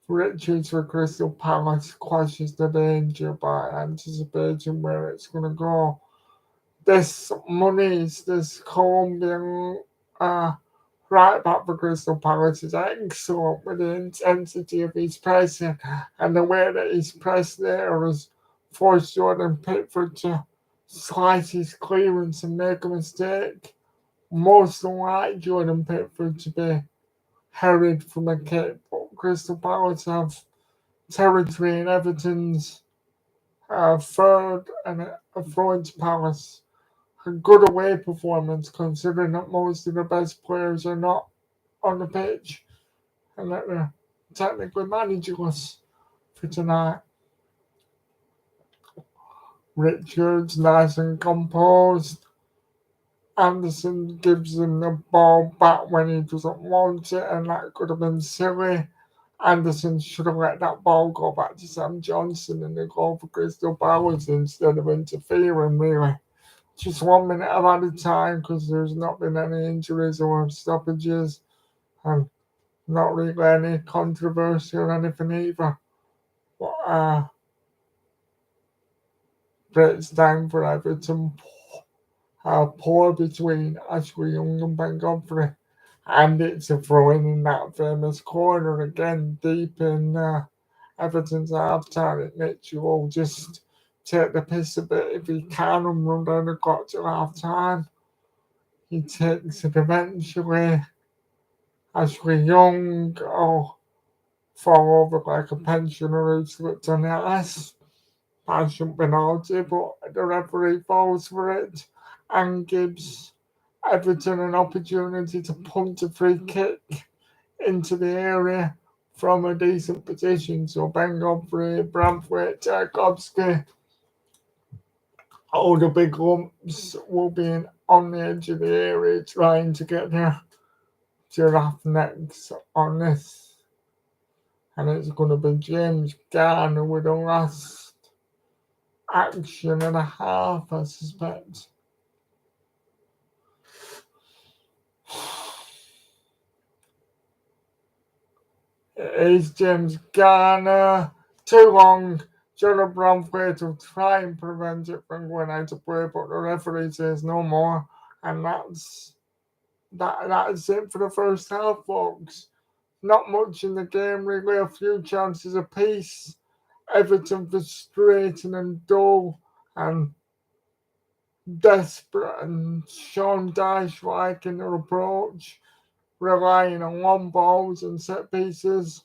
Richards for Crystal Palace crashes the danger by anticipating where it's going to go. This Colombian right back for Crystal Palace is excellent with the intensity of his pressing and the way that he's pressed there has forced Jordan Pickford to slice his clearance and make a mistake. Most unlike Jordan Pickford to be harried from a kick, but Crystal Palace have territory in Everton's third and a throw into Palace. A good away performance considering that most of the best players are not on the pitch and that they're technically managerless for tonight. Richards nice and composed. Anderson gives him the ball back when he doesn't want it, and that could have been silly. Anderson should have let that ball go back to Sam Johnson and the goal for Crystal Palace instead of interfering, really. Just 1 minute of added time because there's not been any injuries or stoppages and not really any controversy or anything either. But it's time for Everton. Pour between Ashley Young and Ben Godfrey. And it's a throw in that famous corner again, deep in Everton's half time. Mitchell will just take the piss a bit if he can and run down the clock till half time. He takes it eventually. Ashley Young will fall over like a pensioner who slipped on the ice. Passion penalty, but the referee falls for it and gives Everton an opportunity to punt a free kick into the area from a decent position. So Ben Godfrey, Bramford, Tarkowski, all the big lumps will be on the edge of the area trying to get their giraffe necks on this. And it's going to be James Garner with the last action and a half, I suspect. It is James Garner. Too long. Jared Bramford to try and prevent it from going out of play, but the referee says no more. And that's it for the first half, folks. Not much in the game, really. A few chances apiece. Everton frustrating and dull and desperate, and Sean Dyche like in their approach, relying on long balls and set pieces.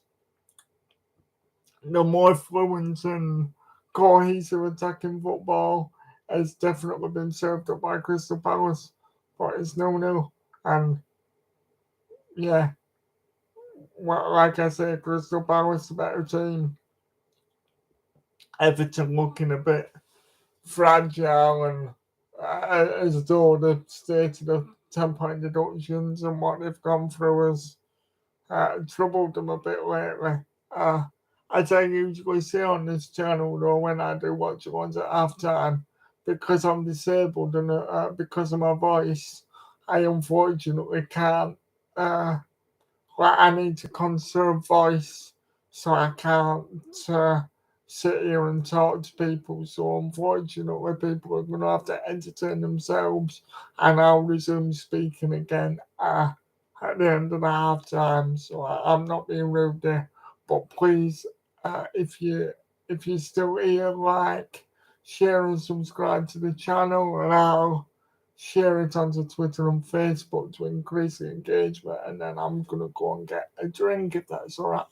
The more fluent and cohesive attacking football has definitely been served up by Crystal Palace, but it's 0-0. And yeah, well, like I said, Crystal Palace a better team. Everton looking a bit fragile and as though the state of the 10-point deductions and what they've gone through has troubled them a bit lately. As I usually say on this channel, though, when I do Watchalongs at halftime, because I'm disabled and because of my voice, I unfortunately can't. I need to conserve voice, so I can't sit here and talk to people. So unfortunately, people are going to have to entertain themselves, and I'll resume speaking again at the end of the half time. So I'm not being rude there, but please, if you're still here, like, share, and subscribe to the channel, and I'll share it onto Twitter and Facebook to increase the engagement, and then I'm gonna go and get a drink if that's all right.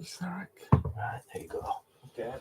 Thanks, Derek. Alright, there you go. Okay.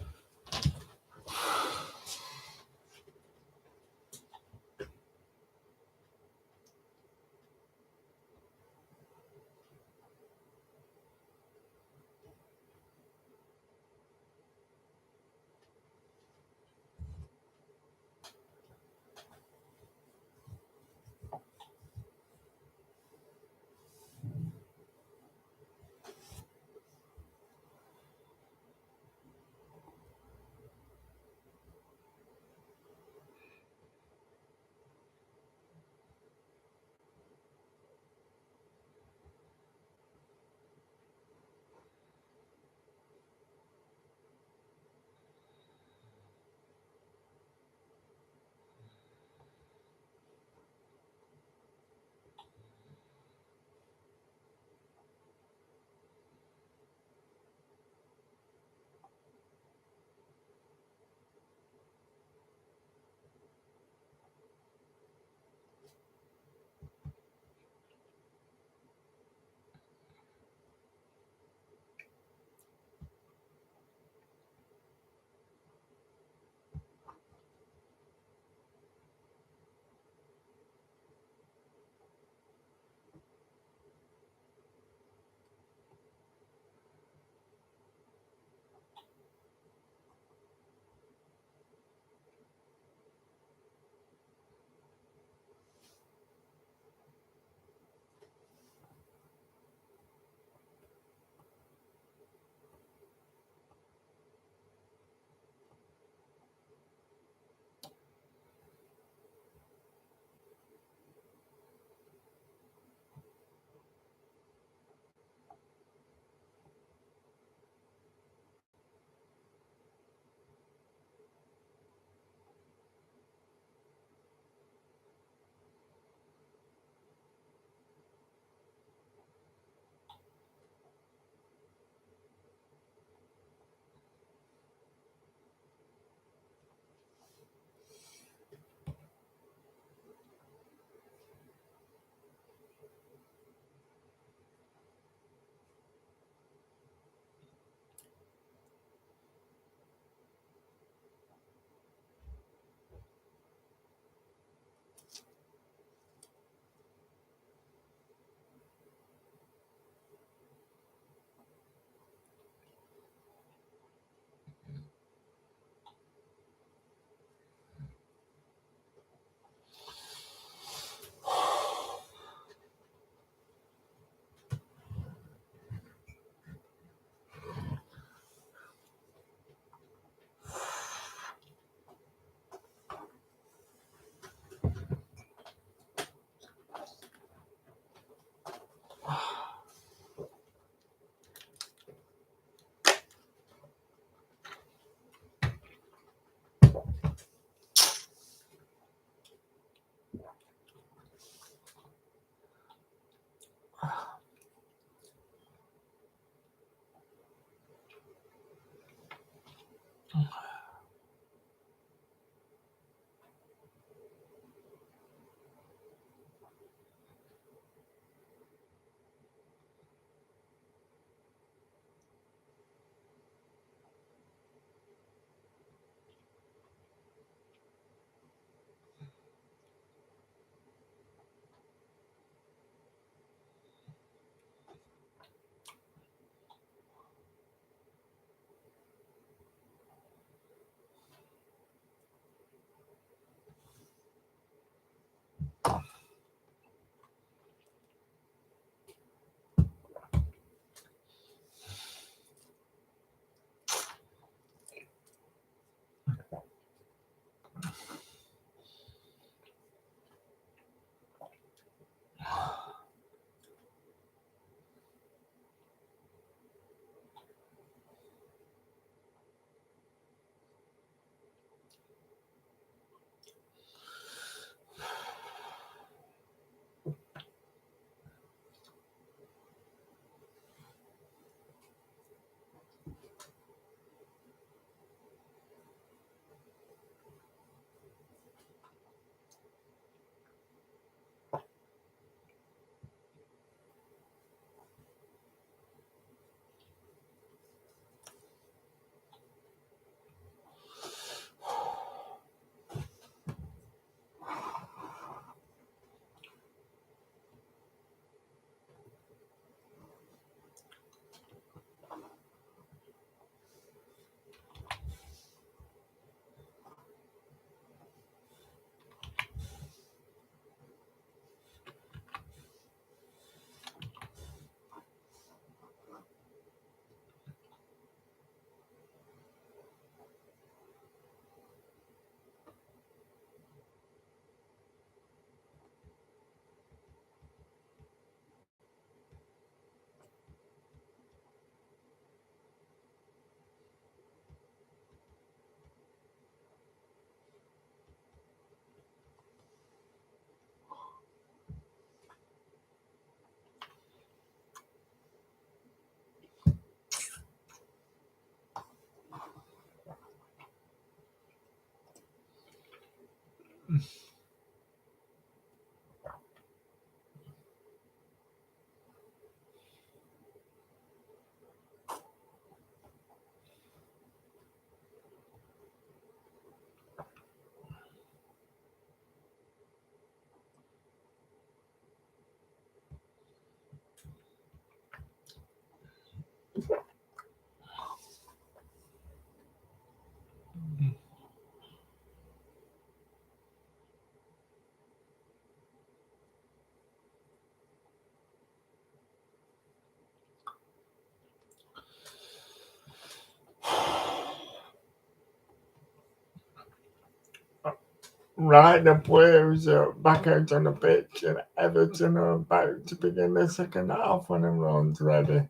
Right, the players are back out on the pitch, and Everton are about to begin the second half when everyone's ready.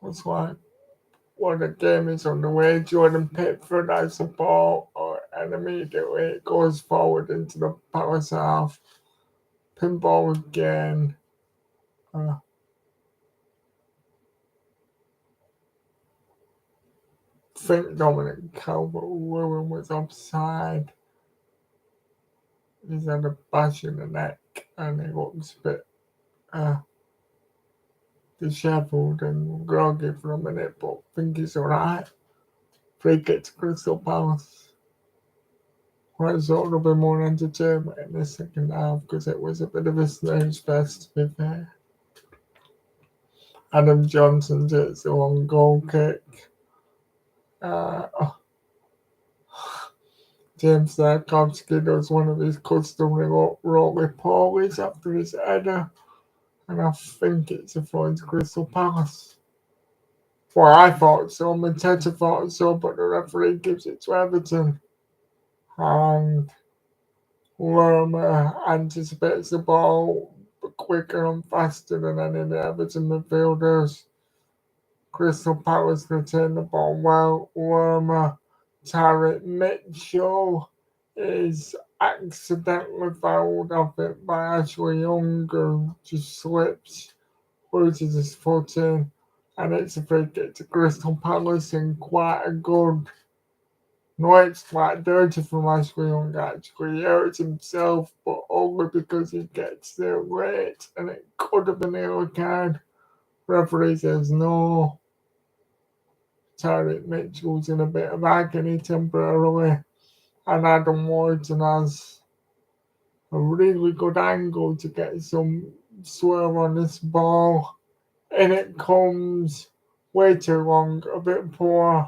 Looks like when the game is underway, Jordan Pickford has the ball, and immediately it goes forward into the Palace half. Pinball again. I think Dominic Calvert-Lewin was offside. He's had a bash in the neck, and he looks a bit uh, dishevelled and groggy for a minute, but I think he's alright. Free kick to Crystal Palace. I thought there'll be more entertainment in the second half because it was a bit of a snooze fest, to be fair. Adam Johnson takes the long goal kick. Uh, James Tarkowski does one of his customary roly-polies after his header, and I think it's a throw to Crystal Palace. Well, I thought so, Mateta thought so, but the referee gives it to Everton. And Lerma anticipates the ball quicker and faster than any of the Everton midfielders. Crystal Palace retain the ball well. Lerma, Tarek Mitchell is accidentally fouled off it by Ashley Young, who just slips, loses his footing, and it's a free kick to Crystal Palace in quite a good. No, it's quite dirty from Ashley Young actually. He hurts himself, but only because he gets there late, and it could have been a yellow card. Referee says no. Tarek Mitchell's in a bit of agony temporarily, and Adam Wharton has a really good angle to get some swerve on this ball, and it comes way too long, a bit poor.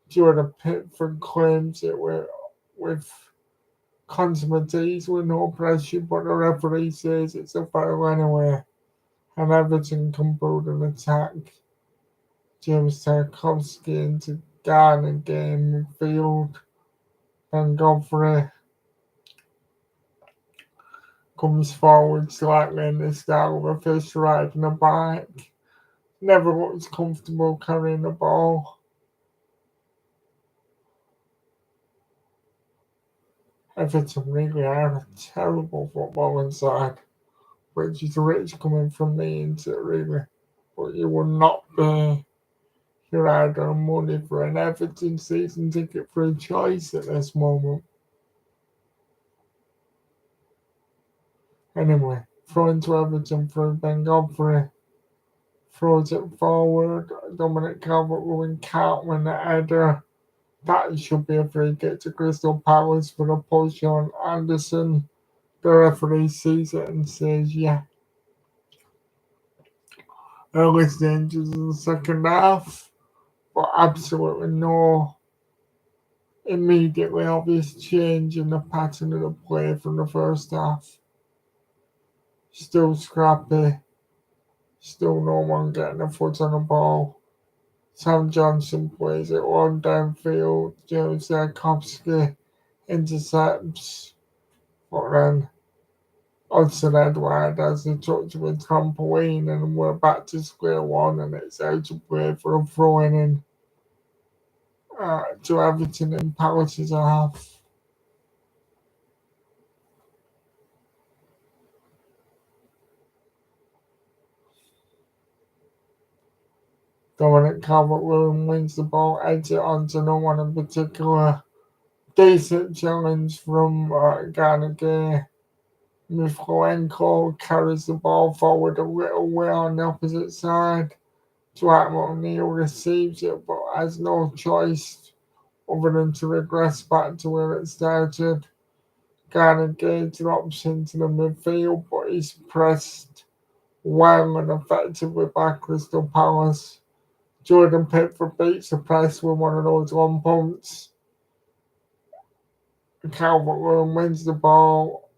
Jordan Pickford claims it with consummate ease with no pressure, but the referee says it's a foul anyway, and Everton can build an attack. James Tarkowski into Ghana game midfield. Van Godfrey comes forward slightly in the style of a fish riding a bike. Never looks comfortable carrying the ball. Everton really are a terrible footballing side, which is rich coming from me into it really. But you will not be your hard-earned money for an Everton season ticket free choice at this moment. Anyway, throwing to Everton through Ben Godfrey. Throws it forward. Dominic Calvert-Lewin can't win the header. That should be a free kick to Crystal Palace for a push on Anderson. The referee sees it and says, yeah. Early stages in the second half, but absolutely no immediately obvious change in the pattern of the play from the first half. Still scrappy. Still no one getting a foot on the ball. Sam Johnson plays it one downfield. James Tarkowski intercepts. But then Hudson Edward has the touch of a trampoline, and we're back to square one, and it's out to play for a throwing in to Everton in Palace's half. Dominic Calvert-Lewin wins the ball, heads it onto no one in particular. Decent challenge from Ghana Gay. Mifroenko carries the ball forward a little way on the opposite side. Dwight O'Neill receives it but has no choice other than to regress back to where it started. Ghana Gay drops into the midfield, but he's pressed well and effectively by Crystal Palace. Jordan Pickford beats the press with one of those long pumps. Calvert-Lewin wins the ball.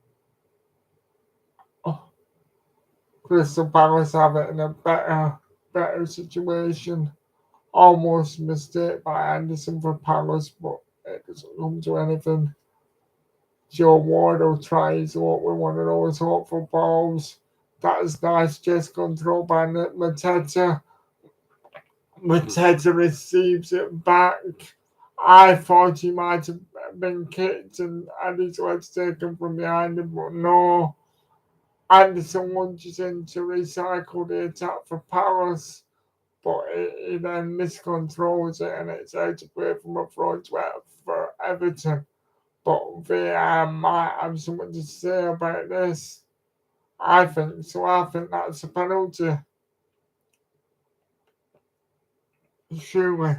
Crystal Palace have it in a better situation. Almost mistake by Anderson for Palace, but it doesn't come to anything. Joe Wardle tries up with one of those hopeful balls. That is nice, just controlled by Nick Mateta. Mateta receives it back. I thought he might have been kicked and had his legs taken from behind him, but no. Anderson lunges in to recycle the attack for Palace, but he then miscontrols it and it's out of play from a front for Everton. But VAR might have something to say about this. I think so. I think that's a penalty. Surely.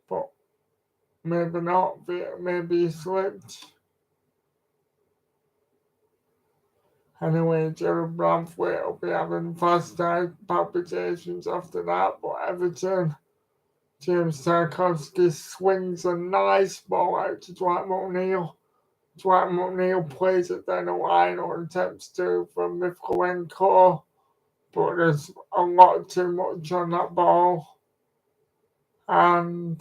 But maybe not. Maybe he slipped. Anyway, Jared Bramthwaite will be having fast heart palpitations after that. But Everton, James Tarkowski swings a nice ball out to Dwight McNeil. Dwight McNeil plays it down the line or attempts to from Mivkolenko. But there's a lot too much on that ball. And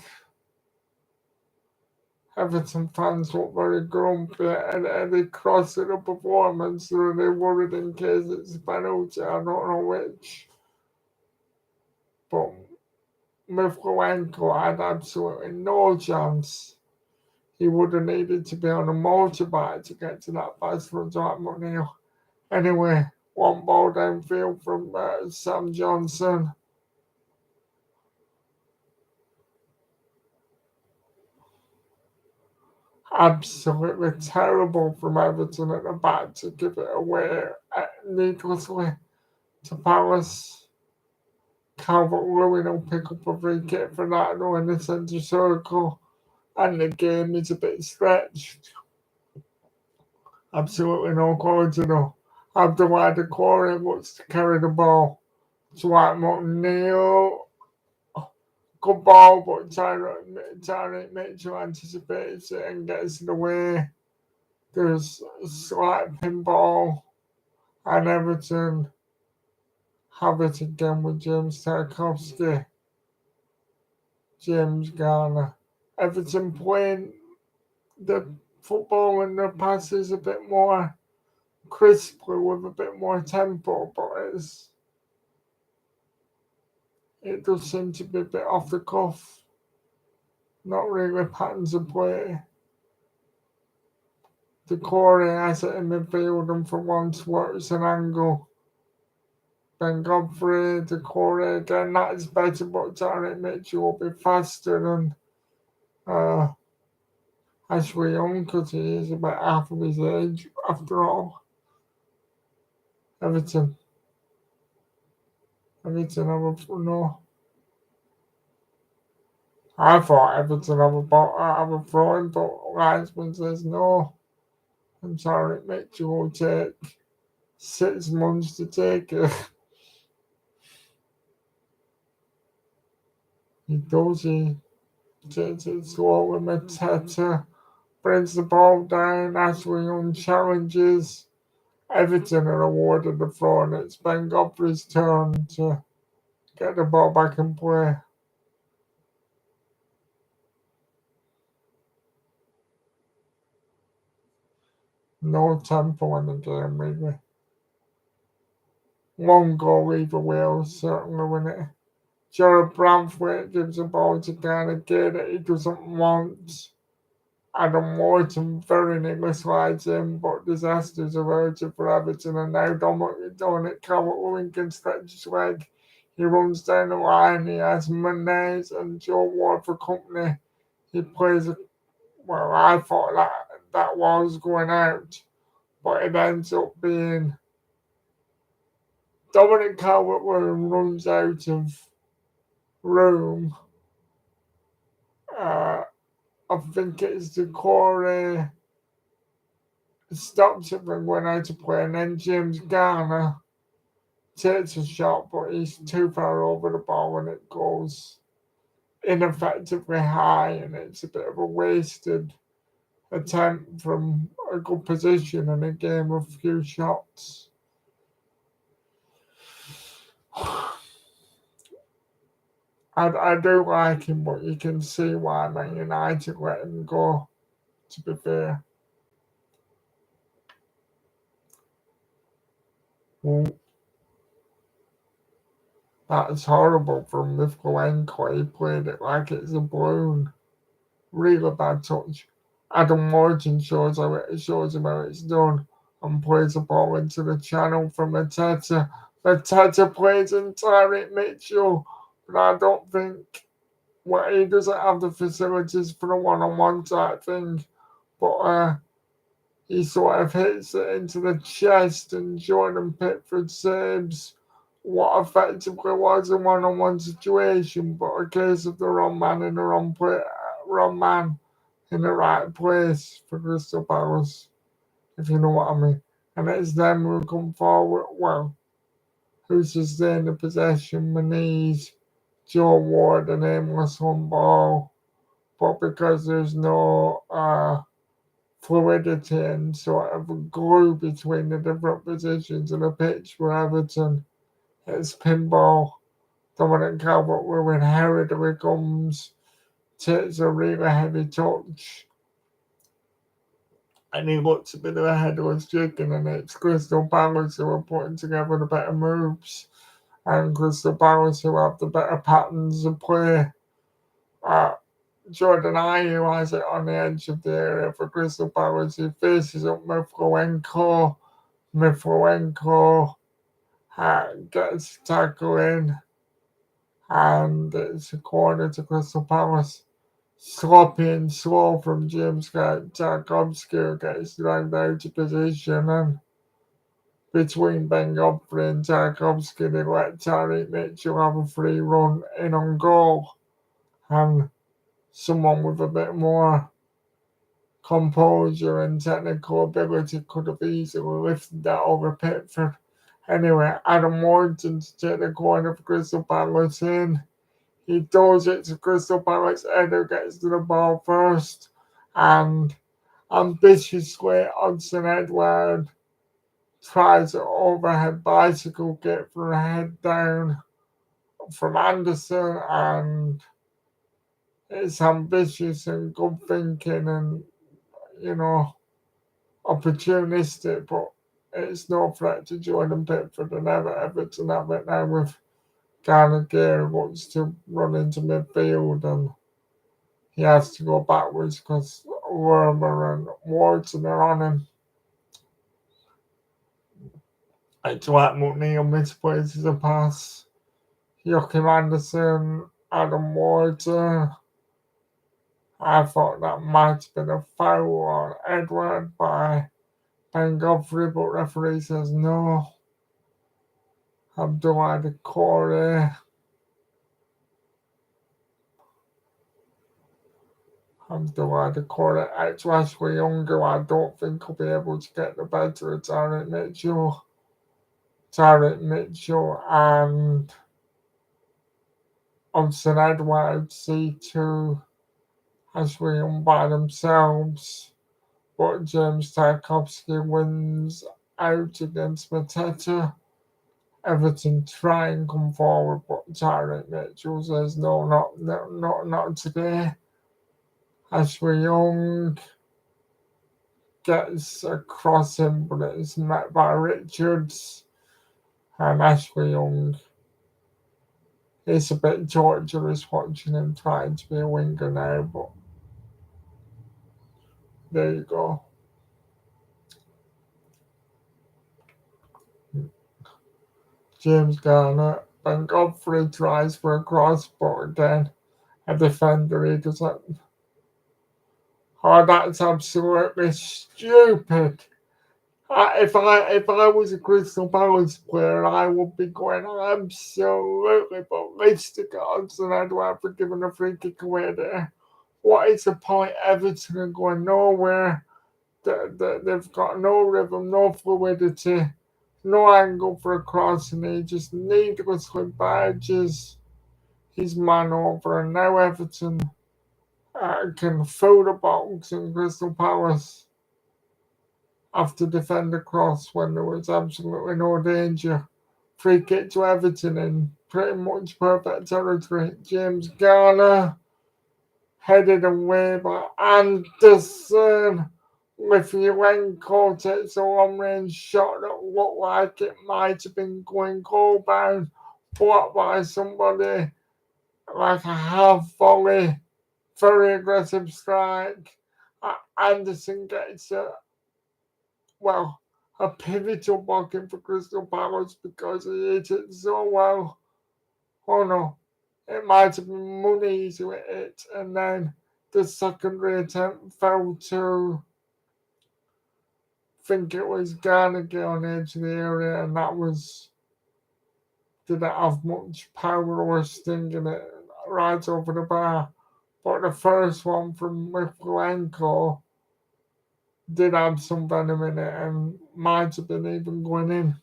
Everton fans look very grumpy and they cross it a performance, so they're worried in case it's a penalty. I don't know which. But Mivkolenko had absolutely no chance. He would have needed to be on a motorbike to get to that pass from Dwight McNeil. Anyway, one ball downfield from Sam Johnson. Absolutely terrible from Everton at the back to give it away needlessly to Palace. Calvert-Lewin will pick up a free kick for that in the centre circle, and the game is a bit stretched. Absolutely no quality though. Abdoulaye Doucouré looks to carry the ball. Dwight McNeil, good ball, but Tyreek Mitchell anticipates it and gets it away. There's a slight pinball, and Everton have it again with James Tarkowski. James Garner. Everton playing the football and the passes a bit more crisply with a bit more tempo, but it does seem to be a bit off the cuff. Not really patterns of play. Doucouré has it in midfield and for once works an angle. Ben Godfrey, Doucouré again, that is better, but Tyreek Mitchell will be faster than Ashley Young because he is about half of his age after all. Everton have a no. I thought Everton have a throw-in, but Linesman says no. And Tyreek Mitchell will take 6 months to take it. He does, he takes it slowly. Mateta brings the ball down. Ashley Young challenges. Everton are awarded the throw, and it's Ben Godfrey's turn to get the ball back in play. No tempo in the game, really. One goal either way will certainly win it. Jared Bramthwaite gives the ball to Garner that he doesn't want. Adam Morton very nearly slides in, but disasters averted for Everton, and now Dominic Calvert-Lewin can stretch his leg. He runs down the line, he has Menez and Joe Ward for company. He plays, I thought that was going out, but it ends up being Dominic Calvert-Lewin runs out of room. I think it's Doucouré stops it from going out to play, and then James Garner takes a shot, but he's too far over the ball and it goes ineffectively high, and it's a bit of a wasted attempt from a good position in a game of few shots. I do like him, but you can see why Man United let him go, to be fair. Well, that's horrible from Mifkolenko. He played it like it's a balloon. Really bad touch. Adam Morton shows him how it's done and plays the ball into the channel from Mateta. Mateta plays in Tyreek Mitchell, but I don't think he doesn't have the facilities for a one-on-one type thing. But he sort of hits it into the chest, and Jordan Pickford saves what effectively was a one-on-one situation, but a case of the wrong man in the wrong man in the right place for Crystal Palace, if you know what I mean. And it's them who come forward, well, who sustain the possession, Maniz, Joe Ward, and aimless on ball. But because there's no fluidity and sort of a glue between the different positions of the pitch for Everton, it's pinball. Dominic Calvert-Lewin hurriedly comes, takes a really heavy touch, and he looks a bit of a headless chicken, and it's Crystal Palace who are putting together the better moves, and Crystal Palace who have the better patterns of play. Jordan Ayew has it on the edge of the area for Crystal Palace. He faces up Miflowenko. Miflowenko gets a tackle in, and it's a corner to Crystal Palace. Sloppy and slow from James Tarkovsky, who gets dragged out of position, and between Ben Godfrey and Tarkovsky, they let Tyreek Mitchell have a free run in on goal, and someone with a bit more composure and technical ability could have easily lifted that over Pickford. Anyway, Adam Morton to take the corner for Crystal Palace in. He throws it to Crystal Palace. Edo gets to the ball first, and ambitiously Hudson Edward tries an overhead bicycle kick for a head down from Anderson, and it's ambitious and good thinking and, you know, opportunistic, but it's no threat to Jordan Pickford and Everton have it now with Garner Gear wants to run into midfield, and he has to go backwards because Lerma and Wharton are on him. Dwight McNeil misplaces a pass. Joachim Anderson, Adam Wharton. I thought that might have been a foul on Edward by Ben Godfrey, but referee says no. Abdullah Decore. Abdullah Decore out to Ashley Young, who I don't think will be able to get the better of Tyreek Mitchell. Tyreek Mitchell and Hudson Edwards see to Ashley Young by themselves, but James Tarkovsky wins out against Mateta. Everton try and come forward, but Tyreek Mitchell says no, not today. Ashley Young gets a crossing, but it's met by Richards, and Ashley Young. It's a bit torturous watching him trying to be a winger now, but there you go. James Garner. Ben Godfrey tries for a cross, but again, a defender, he doesn't. Oh, that's absolutely stupid. If I was a Crystal Palace player, I would be going absolutely ballistic at Hudson Edward for giving a free kick away there. What is the point? Everton are going nowhere. They've got no rhythm, no fluidity, no angle for a cross, and he just needlessly barges his man over. And now Everton can fill the box in Crystal Palace have to defend the cross when there was absolutely no danger. Free kick to Everton in pretty much perfect territory. James Garner headed away by Anderson. Lithuanian takes a long-range shot that looked like it might have been going goal-bound, blocked by somebody like a half-volley, very aggressive strike. Anderson gets a pivotal blocking for Crystal Palace because he hit it so well. Oh no, it might have been Mooney who hit it, and then the secondary attempt fell to, I think it was Garnier on the edge of the area, and that didn't have much power or sting in it, right over the bar. But the first one from Lithuanian did have some venom in it and might have been even going in.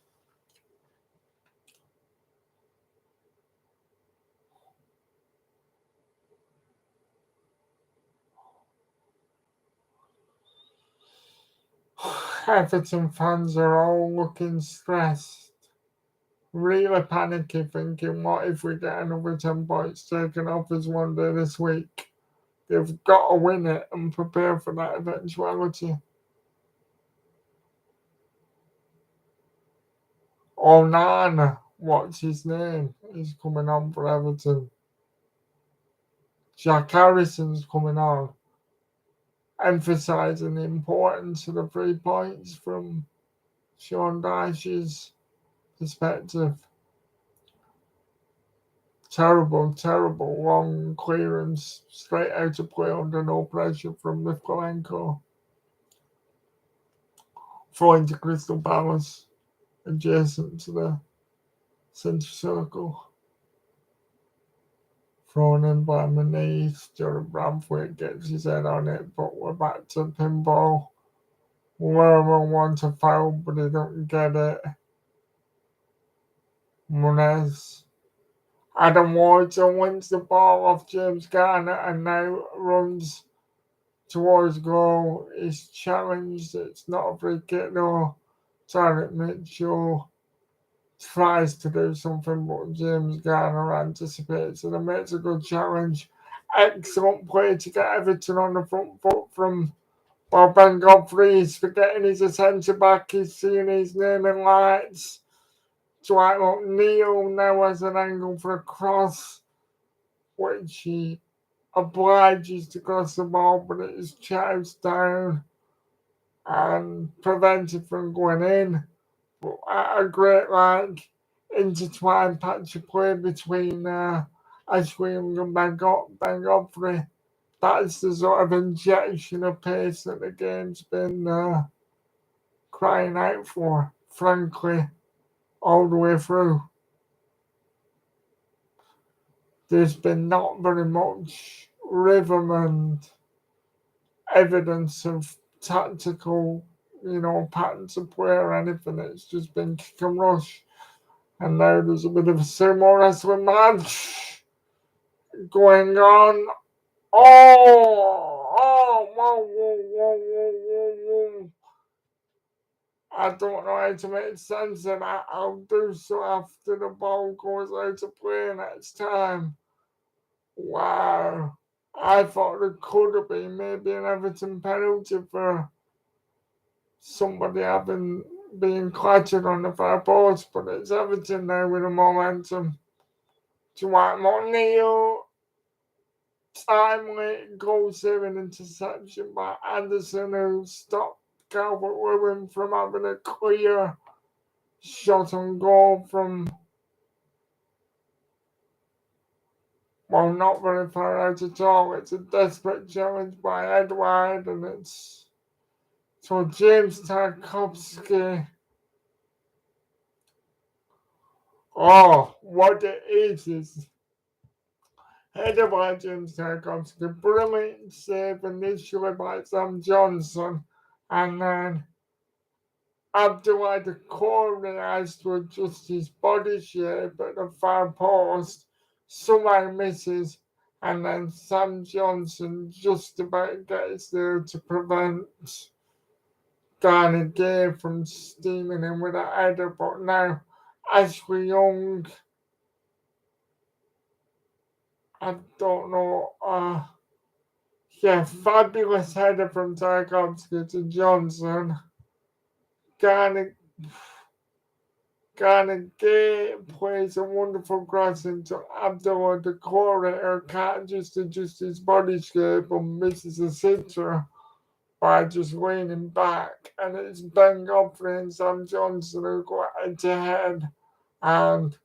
Everton fans are all looking stressed, really panicky, thinking, what if we get another 10 points taken off us one day this week? They've got to win it and prepare for that eventuality. Onana, what's his name? He's coming on for Everton. Jack Harrison's coming on, emphasising the importance of the 3 points from Sean Dyche's perspective. Terrible long clearance straight out of play under no pressure from Lithuanian. Throwing to Crystal Palace, adjacent to the centre circle. Thrown in by Manise. Stuart Bradford gets his head on it, but we're back to pinball. Lerma wants a foul, but he don't get it. Munez. Adam Wharton wins the ball off James Garner and now runs towards goal. He's challenged. It's not a free kick though. Tarek Mitchell tries to do something, but James Garner anticipates and makes a good challenge. Excellent play to get Everton on the front foot from Ben Godfrey. He's forgetting he's a centre back. He's seeing his name in lights. Dwight McNeil now has an angle for a cross, which he obliges to cross the ball, but it is chased down and prevented from going in. But a great intertwined patch of play between Ashley Young and Ben Godfrey. That's the sort of injection of pace that the game's been crying out for, frankly, all the way through. There's been not very much rhythm and evidence of tactical, patterns of play or anything. It's just been kick and rush. And now there's a bit of a sumo wrestling match going on. Whoa. I don't know how to make sense of that. I'll do so after the ball goes out of play next time. Wow. I thought there could have been maybe an Everton penalty for somebody being clutched on the far post, but it's Everton now with the momentum. Dwight McNeil, timely goal-saving interception by Anderson, who stopped Calvert-Lewin from having a clear shot on goal from, not very far out at all. It's a desperate challenge by Edward, and it's so James Tarkowski. Oh, what it is headed by James Tarkowski. Brilliant save initially by Sam Johnson, and then Abdullah Corey has to adjust his body shape at the far post. Somehow misses, and then Sam Johnson just about gets there to prevent Danny Gay from steaming in with a header. But now Ashley Young, I don't know, Yeah, fabulous header from Tarkovsky to Johnson. Garner Gay plays a wonderful cross into Abdullah Decore, or can't just adjust his body shape and misses a sitter by just leaning back. And it's Ben Godfrey and Sam Johnson who go head to head. And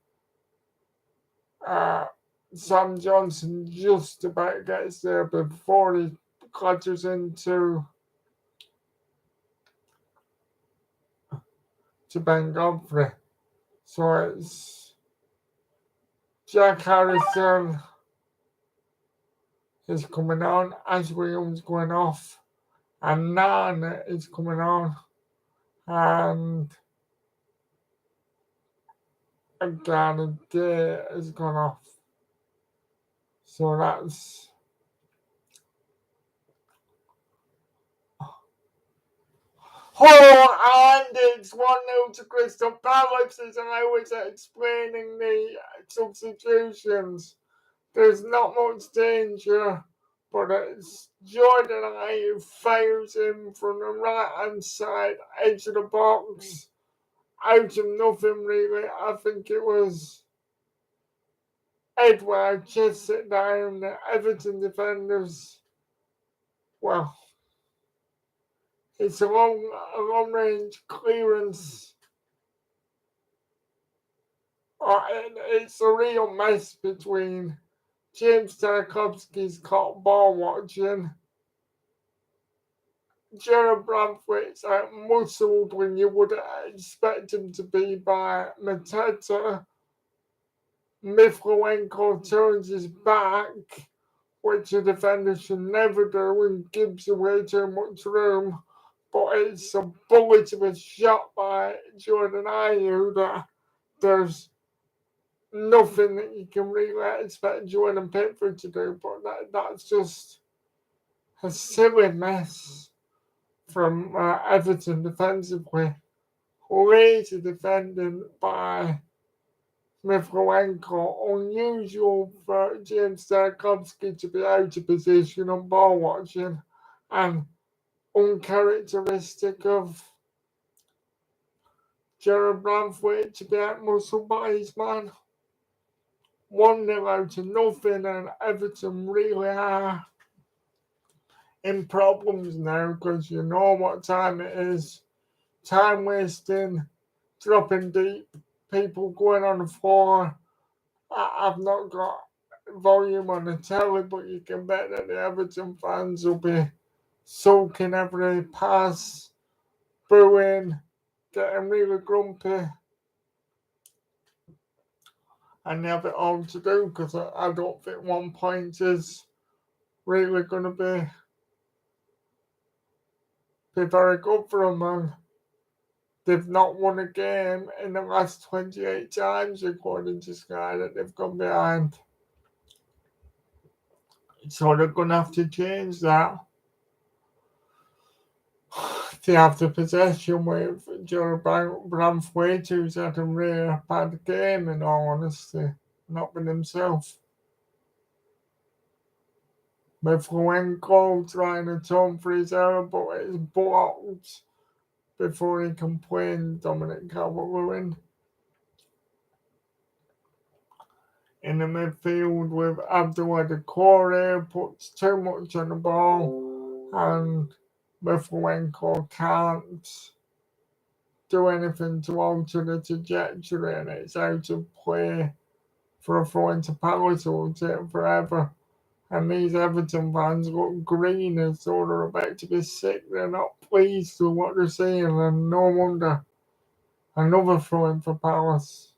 uh, Sam Johnson just about gets there before he clutches into Ben Godfrey. So it's Jack Harrison is coming on, Ash Williams going off, and Nana is coming on, and again, Gay is gone off. So that's and it's 1-0 to Crstal Palace, as I was explaining the substitutions. There's not much danger, but it's Jordan Ayew fires in from the right hand side, edge of the box, out of nothing really. I think it was Edward chest it down, the Everton defenders. Well, it's a long range clearance. It's a real mess between James Tarkovsky's caught ball watching. Jared Bradford's muscled when you would expect him to be by Mateta. Miflenko turns his back, which a defender should never do, and gives away too much room. But it's a bullet of a shot by Jordan Ayew that there's nothing that you can really expect Jordan Pickford to do. But that's just a silly mess from Everton defensively. Lazy defending by Miflenko. Unusual for James Tarkovsky to be out of position on ball watching, and uncharacteristic of Jared Bradford to be outmuscled by his man. 1-0 out of nothing, and Everton really are in problems now because you know what time it is. Time wasting, dropping deep, people going on the floor. I've not got volume on the telly, but you can bet that the Everton fans will be soaking every pass, booing, getting really grumpy. And they have it all to do because I don't think 1 point is really going to be very good for them. And they've not won a game in the last 28 times, according to Sky, that they've gone behind. So they're going to have to change that. They have the possession with Jared Bradford, who's had a really bad game, in all honesty, not been himself. Miflenko trying to atone for his error, but it's blocked before he can play in Dominic Calvert-Lewin. In the midfield with Abdullah Decore, puts too much on the ball, and Miflenko can't do anything to alter the trajectory, and it's out of play for a throw into Palace. It will take forever. And these Everton fans look green as though they're about to be sick. They're not pleased with what they're seeing, and no wonder. Another throw in for Palace.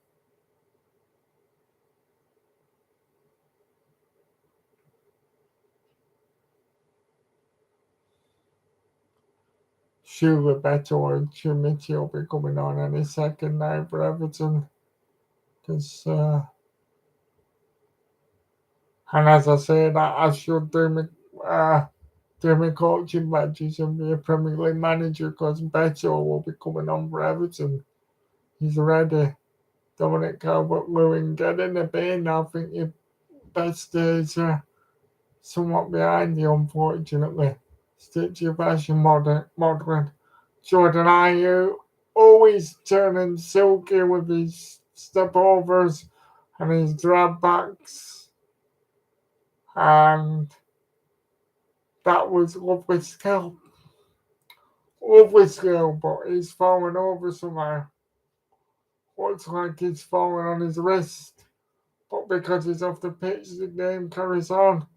Surely Beto or Chimiti will be coming on any second now for Everton. Because, and as I said, I should do my coaching badges and be a Premier League manager because Beto will be coming on for Everton. He's ready. Dominic Calvert-Lewin, get in the bin. I think your best days are somewhat behind you, unfortunately. Stitchy fashion modern. Jordan Ayew always turning silky with his step overs and his drag backs. And that was lovely skill. Lovely skill, but he's falling over somehow. Looks like he's falling on his wrist. But because he's off the pitch, the game carries on.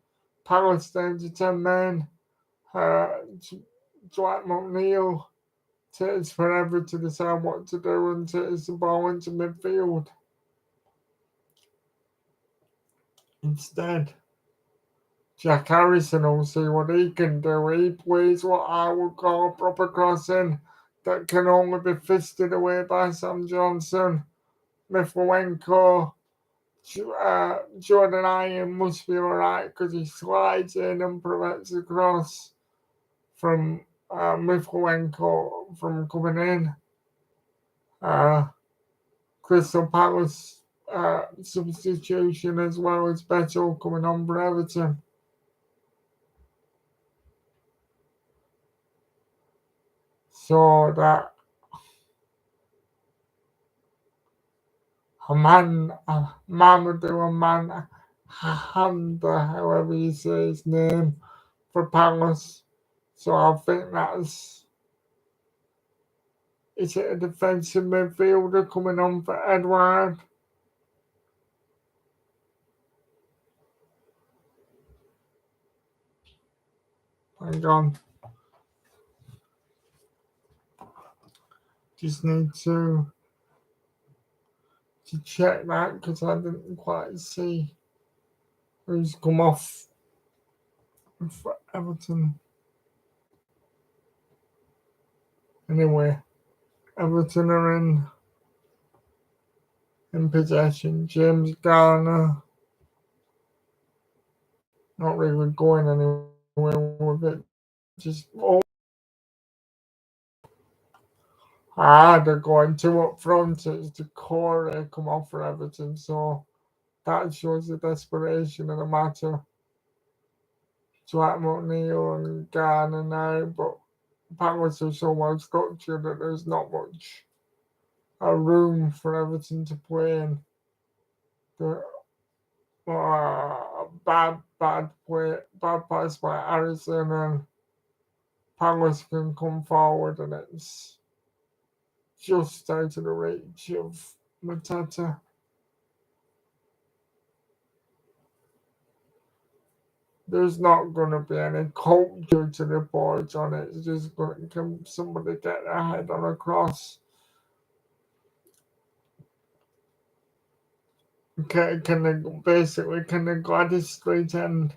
Palace down to 10 men. Dwight McNeil takes forever to decide what to do and takes the ball into midfield. Instead, Jack Harrison will see what he can do. He plays what I would call a proper crossing that can only be fisted away by Sam Johnson. Miflewenko, Jordan Ayew must be alright because he slides in and prevents the cross from Miflewenko from coming in. Crystal Palace substitution as well as Beto coming on for Everton. So that Mamadou Hamda, however you say his name, for Palace. So I think is it a defensive midfielder coming on for Edward? Hang on. Just need to check that because I didn't quite see who's come off for Everton. Anyway, Everton are in possession. James Garner not really going anywhere with it. Just they're going two up front. It's the core come off for Everton, so that shows the desperation of the matter. Dwight McNeil and Garner now, but Palace are so well structured that there's not much room for Everton to play in. The bad pass by Harrison, and Palace can come forward, and it's just out of the reach of Mateta. There's not going to be any culture to report on it. It's just going to somebody get their head on a cross. Can the Gladys Street end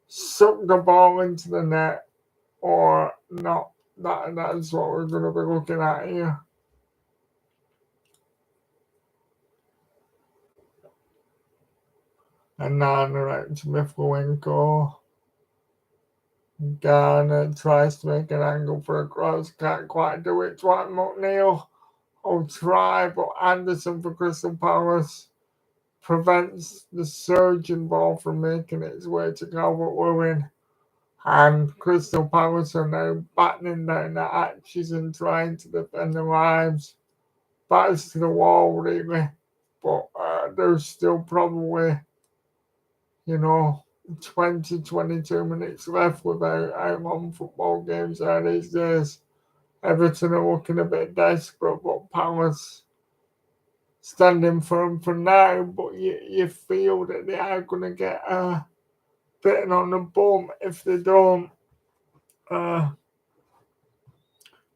suck the ball into the net or not? That's what we're going to be looking at here. And now right to Miflewenko. Garner tries to make an angle for a cross, can't quite do it. Dwight McNeil will try, but Anderson for Crystal Palace prevents the surging ball from making its way to Calvert-Lewin. And Crystal Palace are now battening down the hatches and trying to defend their lives. Backs to the wall, really. But there's still probably, 20, 22 minutes left without how long football games are these days. Everton are looking a bit desperate, but Palace standing firm for now. But you feel that they are going to get bitten on the bum if they don't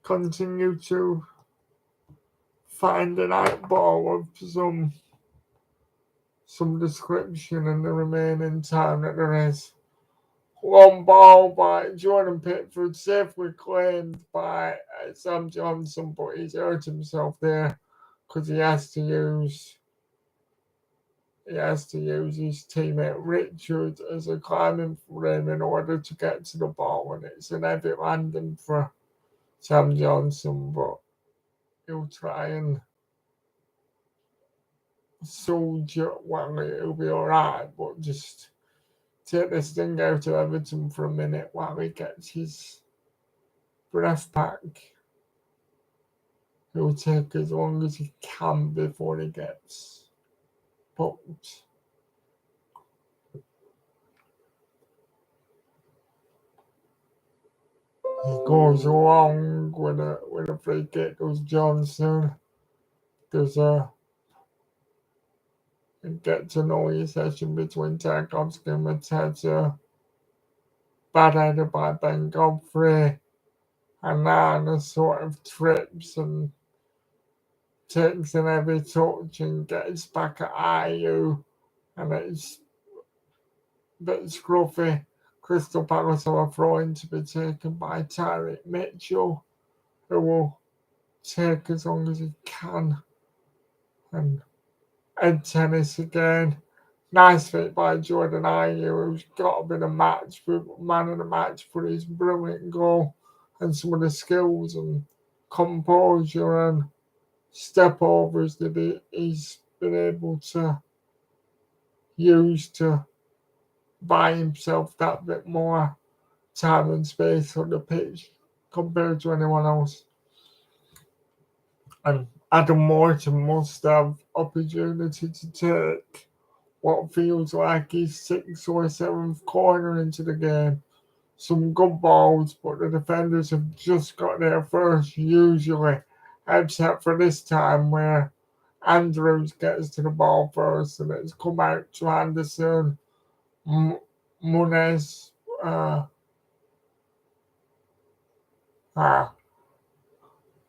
continue to find an outball of some description in the remaining time that there is. Long ball by Jordan Pickford, safely claimed by Sam Johnson, but he's hurt himself there because he has to use his teammate Richard as a climbing frame in order to get to the ball, and it's an heavy landing for Sam Johnson, but he'll try and soldier. Well, it'll be alright, but just take the sting out of Everton for a minute while he gets his breath back. He'll take as long as he can before he gets booked. He goes along with a free kick. Goes Johnson. There's a get to know you session between Tarkovsky and Mateta. Bad headed by Ben Godfrey. And Nana sort of trips and takes an heavy touch and gets back at Ayew. And it's a bit scruffy. Crstal Palace are a throw-in to be taken by Tyreek Mitchell, who will take as long as he can. And Ed Tennis again. Nice fit by Jordan Ayew, who's got a bit of match, man of the match for his brilliant goal and some of the skills and composure and step overs that he's been able to use to buy himself that bit more time and space on the pitch compared to anyone else. And Adam Morton must have opportunity to take what feels like his 6th or 7th corner into the game. Some good balls, but the defenders have just got there first, usually, except for this time where Andrews gets to the ball first and it's come out to Anderson, Munez,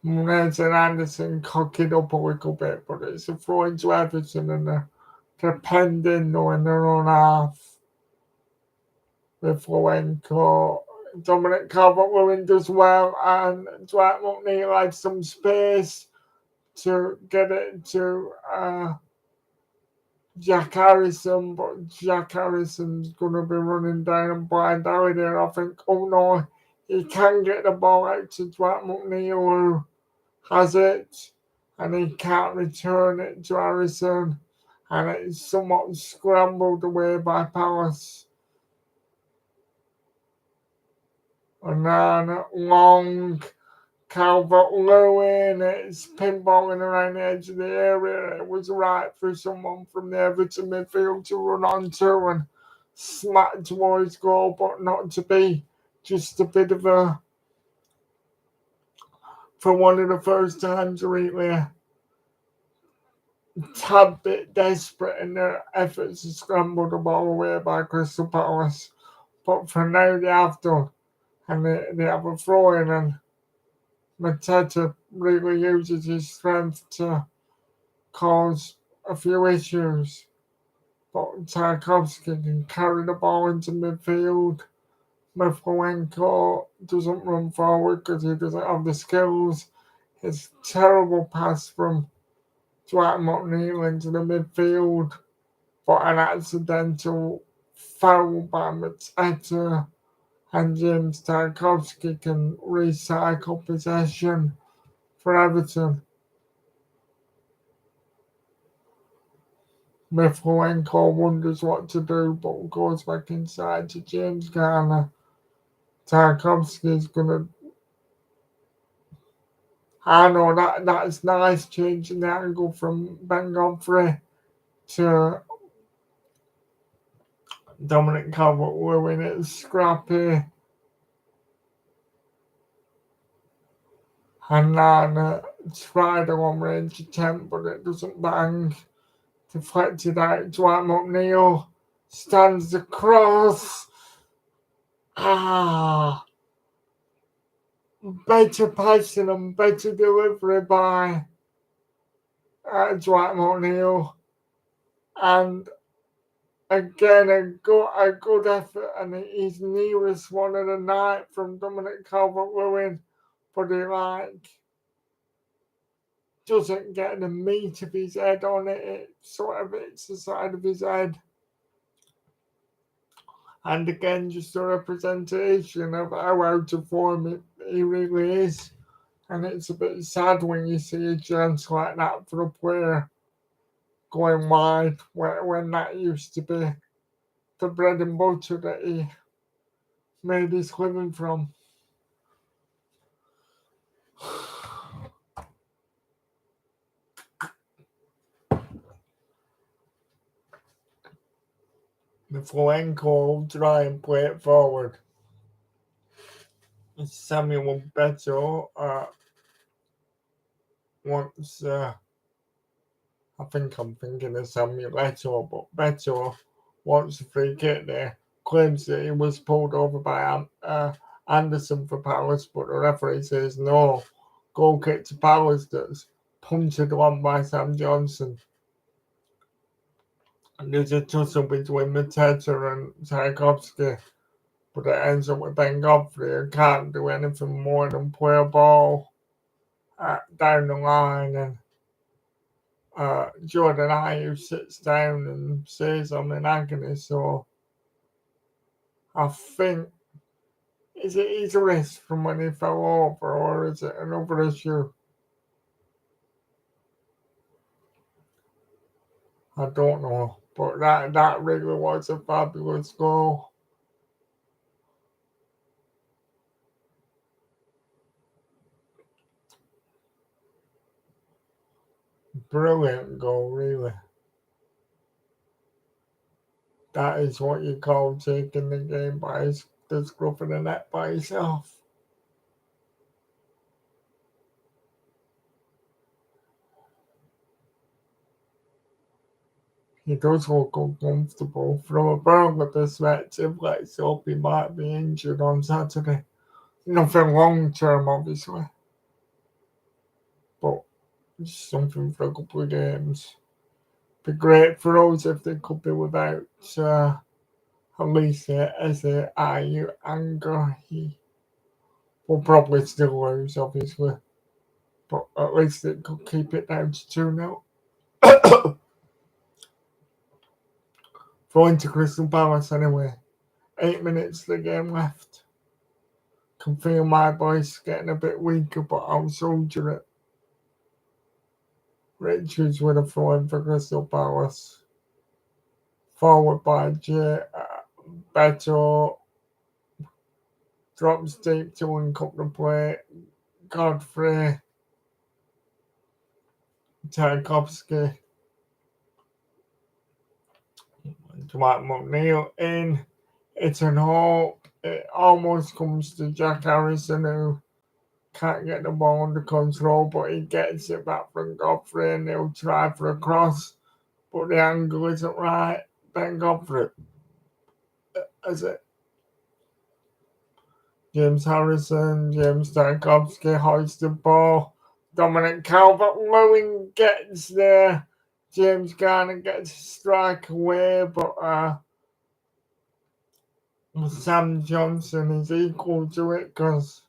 Munez and Anderson cock it up a little bit, but it's a throw into Everton and they're penned in though in their own half. With Florenco, Dominic Calvert-Lewin does well, and Dwight McNeil had some space to get it to Jack Harrison, but Jack Harrison's going to be running down a blind alley there. I think, oh no, he can get the ball out to Dwight McNeil, who has it, and he can't return it to Harrison, and it's somewhat scrambled away by Palace. And then long Calvert-Lewin, it's pinballing around the edge of the area. It was right for someone from the Everton midfield to run onto and smack towards goal, but not to be. Just a bit of a, for one of the first times, really a tad bit desperate in their efforts to scramble the ball away by Crstal Palace. But for now, they have done. And they have a throw in, and Mateta really uses his strength to cause a few issues. But Tarkovsky can carry the ball into midfield. Mefrowenko doesn't run forward because he doesn't have the skills. His terrible pass from Dwight McNeil into the midfield, but an accidental foul by Mateta. And James Tarkovsky can recycle possession for Everton. Mefrowenko wonders what to do, but goes back inside to James Garner. Tarkovsky's gonna. I know that's nice, changing the angle from Ben Godfrey to Dominic Calvert-Lewin. It's scrappy. And then tried a long-range attempt, but it doesn't bang. Deflected out. Dwight McNeil stands across. Better passing and better delivery by Dwight McNeil. And again, a good effort, and his nearest one of the night from Dominic Calvert-Lewin, but he doesn't get the meat of his head on it. It sort of hits the side of his head. And again, just a representation of how out of form he really is. And it's a bit sad when you see a chance like that for a player going wide when that used to be the bread and butter that he made his living from. The Flamenco will try and play it forward. Samuel Beto wants, I think I'm thinking of Samuel Beto, but Beto wants a free kick there. Claims that he was pulled over by Anderson for Palace, but the referee says no. Goal kick to Palace that's punted along by Sam Johnson. And there's a tussle between Mateta and Tchaikovsky, but it ends up with Ben Godfrey, who can't do anything more than play a ball down the line, and Jordan Ayew sits down and says I'm in agony. So I think, is it his wrist from when he fell over, or is it another issue? I don't know, but that really was a fabulous goal. Brilliant goal, really. That is what you call taking the game by the scruff of the neck by yourself. He does look uncomfortable. From a Burnley perspective, let's hope he might be injured on Saturday. Nothing long term, obviously, but just something for a couple of games. Be great for us if they could be without Elise, Eze, Ayew, and Gahi. We'll probably still lose, obviously, but at least it could keep it down to 2-0. Going to Crystal Palace anyway. 8 minutes of the game left. Can feel my voice getting a bit weaker, but I'll soldier it. Richards with a throw in for Crystal Palace. Forward by Beto. Drops deep to link up the play. Godfrey. Tchaikovsky. Dwight McNeil in. It's an hole. It almost comes to Jack Harrison, who can't get the ball under control, but he gets it back from Godfrey and he'll try for a cross, but the angle isn't right. Ben Godfrey, is it? James Harrison, James Tchaikovsky hoists the ball. Dominic Calvert-Lewin gets there. James Garner gets a strike away, but Sam Johnson is equal to it because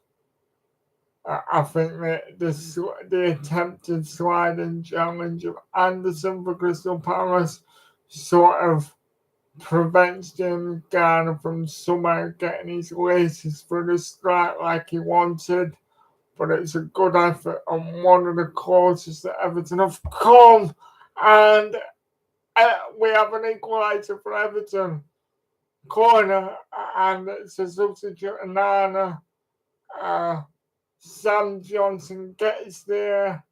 I think that the attempted sliding challenge of Anderson for Crystal Palace sort of prevents James Garner from somehow getting his laces through the strike like he wanted. But it's a good effort on one of the closest that Everton have come. And we have an equaliser for Everton. Corner, and it's a substitute, Nana. Sam Johnson gets there.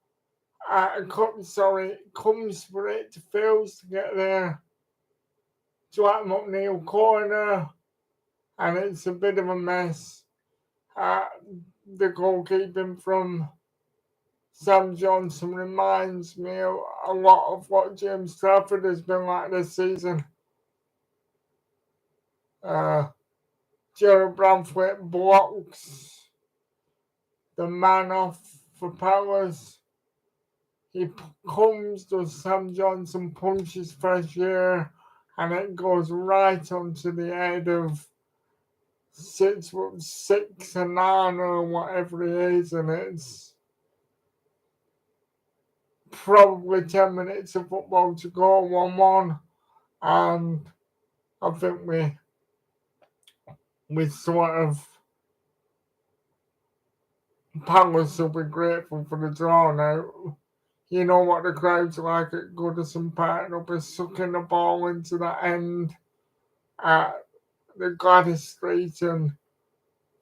Comes for it, fails to get there. Dwight McNeil corner, and it's a bit of a mess. The goalkeeping from Sam Johnson reminds me a lot of what James Trafford has been like this season. Gerald Branthwaite blocks the man off for Palace. He comes, does Sam Johnson punches fresh air, and it goes right onto the head of 6'6" and 9 or whatever he is, and it's probably 10 minutes of football to go, 1-1, and I think we sort of Palace will be grateful for the draw now. You know what the crowd's like at Goodison Park. They'll be sucking the ball into the end. the Gladys Street, and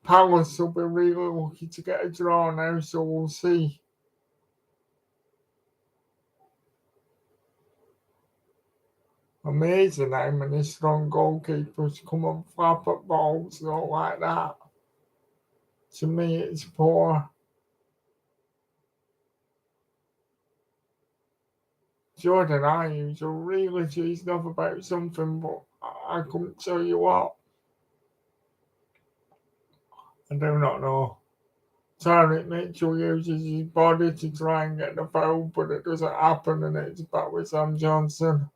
Palace will be really lucky to get a draw now, so we'll see. Amazing how many strong goalkeepers come and flap at balls like that. To me, it's poor. Jordan Ives are really cheesed off about something, but I couldn't tell you what. I do not know. Tyreek Mitchell uses his body to try and get the foul, but it doesn't happen, and it's back with Sam Johnson.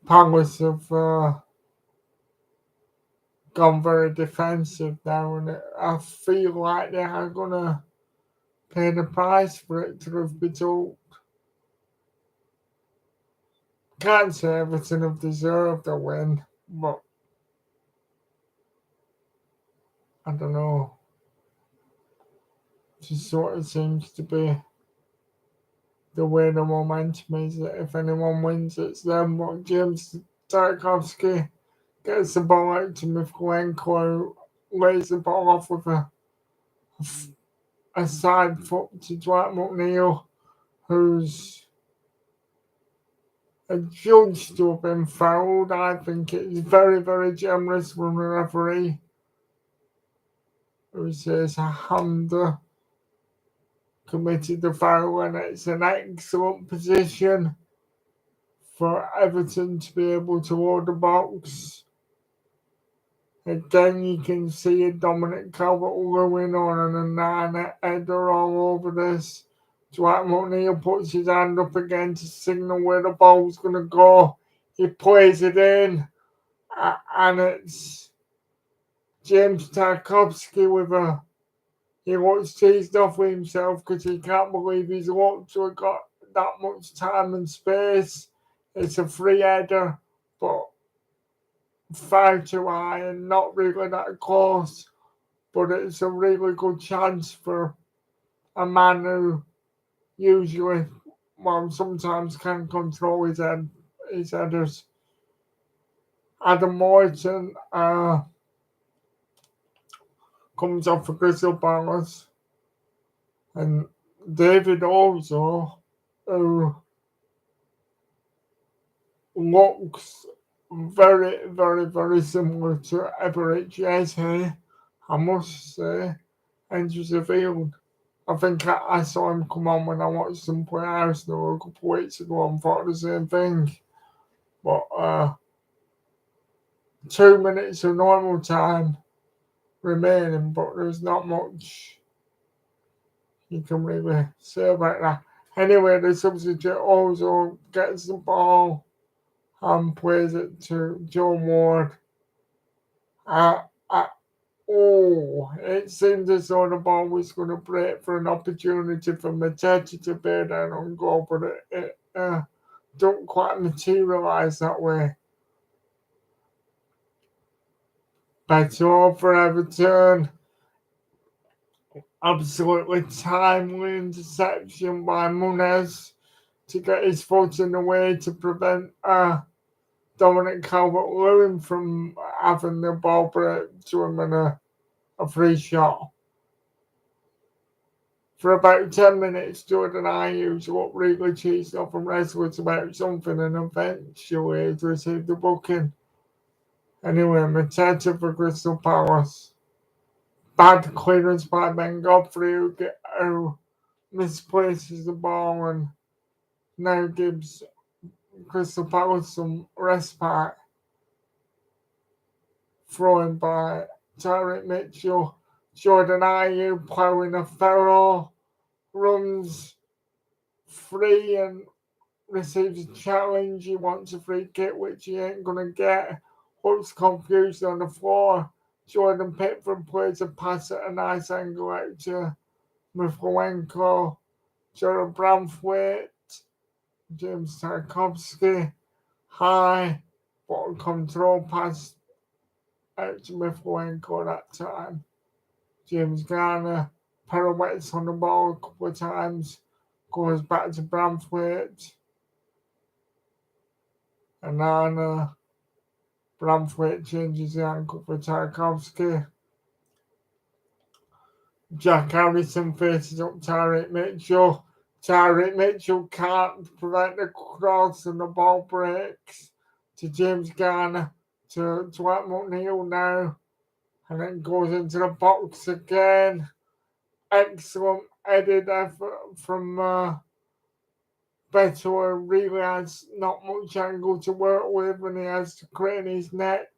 Palace have gone very defensive now, and I feel like they are going to pay the price for it, truth be told. Can't say Everton have deserved a win, but I don't know. It just sort of seems to be the way the momentum is, that if anyone wins, it's them. But James Tarkovsky gets the ball out to Mikulenko, lays the ball off with a side foot to Dwight McNeil, who's adjudged to have been fouled. I think it's very, very generous from the referee, who says Hamda committed the foul, and it's an excellent position for Everton to be able to hold the box. Again, you can see a Dominic Calvert-Lewin on a nine header all over this. Dwight McNeil puts his hand up again to signal where the ball's going to go. He plays it in, and it's James Tarkovsky with he looks teased off with himself because he can't believe he's looked to have got that much time and space. It's a free header, but far too high and not really that close. But it's a really good chance for a man who usually, well, sometimes can control his headers. Adam Morton comes off for Crystal Palace, and David also, who looks very, very, very similar to Everett Eze, I must say, enters the field. I think I saw him come on when I watched him play Arsenal a couple of weeks ago and thought the same thing. But 2 minutes of normal time remaining, but there's not much you can really say about that. Anyway, the substitute also gets the ball and plays it to Joe Ward. It seemed as though the ball was going to break for an opportunity for Mateta to bear down on goal, but it don't quite materialise that way. Beto for Everton. Absolutely timely interception by Munez to get his foot in the way to prevent Dominic Calvert-Lewin from having the ball break to him in a free shot. For about 10 minutes, Jordan Ayew looked really cheesed off and restless about something, and eventually he received the booking. Anyway, Mateta for Crystal Palace. Bad clearance by Ben Godfrey, who misplaces the ball and now gives Crystal Palace some respite. Thrown by Tyreek Mitchell. Jordan Ayew ploughing a furrow, runs free and receives a challenge. He wants a free kick, which he ain't going to get. Looks confused on the floor. Jordan Pickford plays a pass at a nice angle out to Mikulenko. Jared Bramthwaite. James Tarkovsky. High, but control pass out to Mikulenko that time. James Garner pirouettes on the ball a couple of times. Goes back to Bramthwaite. and then Bramthwaite changes the ankle for Tarkovsky. Jack Harrison faces up Tyreek Mitchell. Tyreek Mitchell can't prevent the cross and the ball breaks to James Garner to Dwight McNeil now. And then goes into the box again. Excellent headed effort from Beto. Really has not much angle to work with and he has to crane his neck.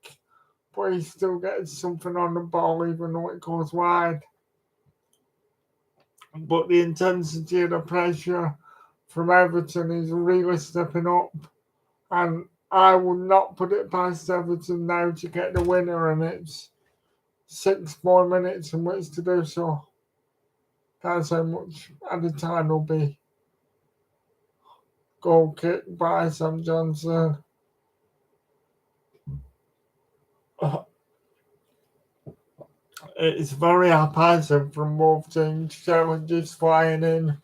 But he still gets something on the ball even though it goes wide. But the intensity of the pressure from Everton is really stepping up. And I would not put it past Everton now to get the winner, and it's 6 more minutes in which to do so. That's how much added time will be. Goal kick by Sam Johnson. It's very haphazard from both teams. Challenges flying in.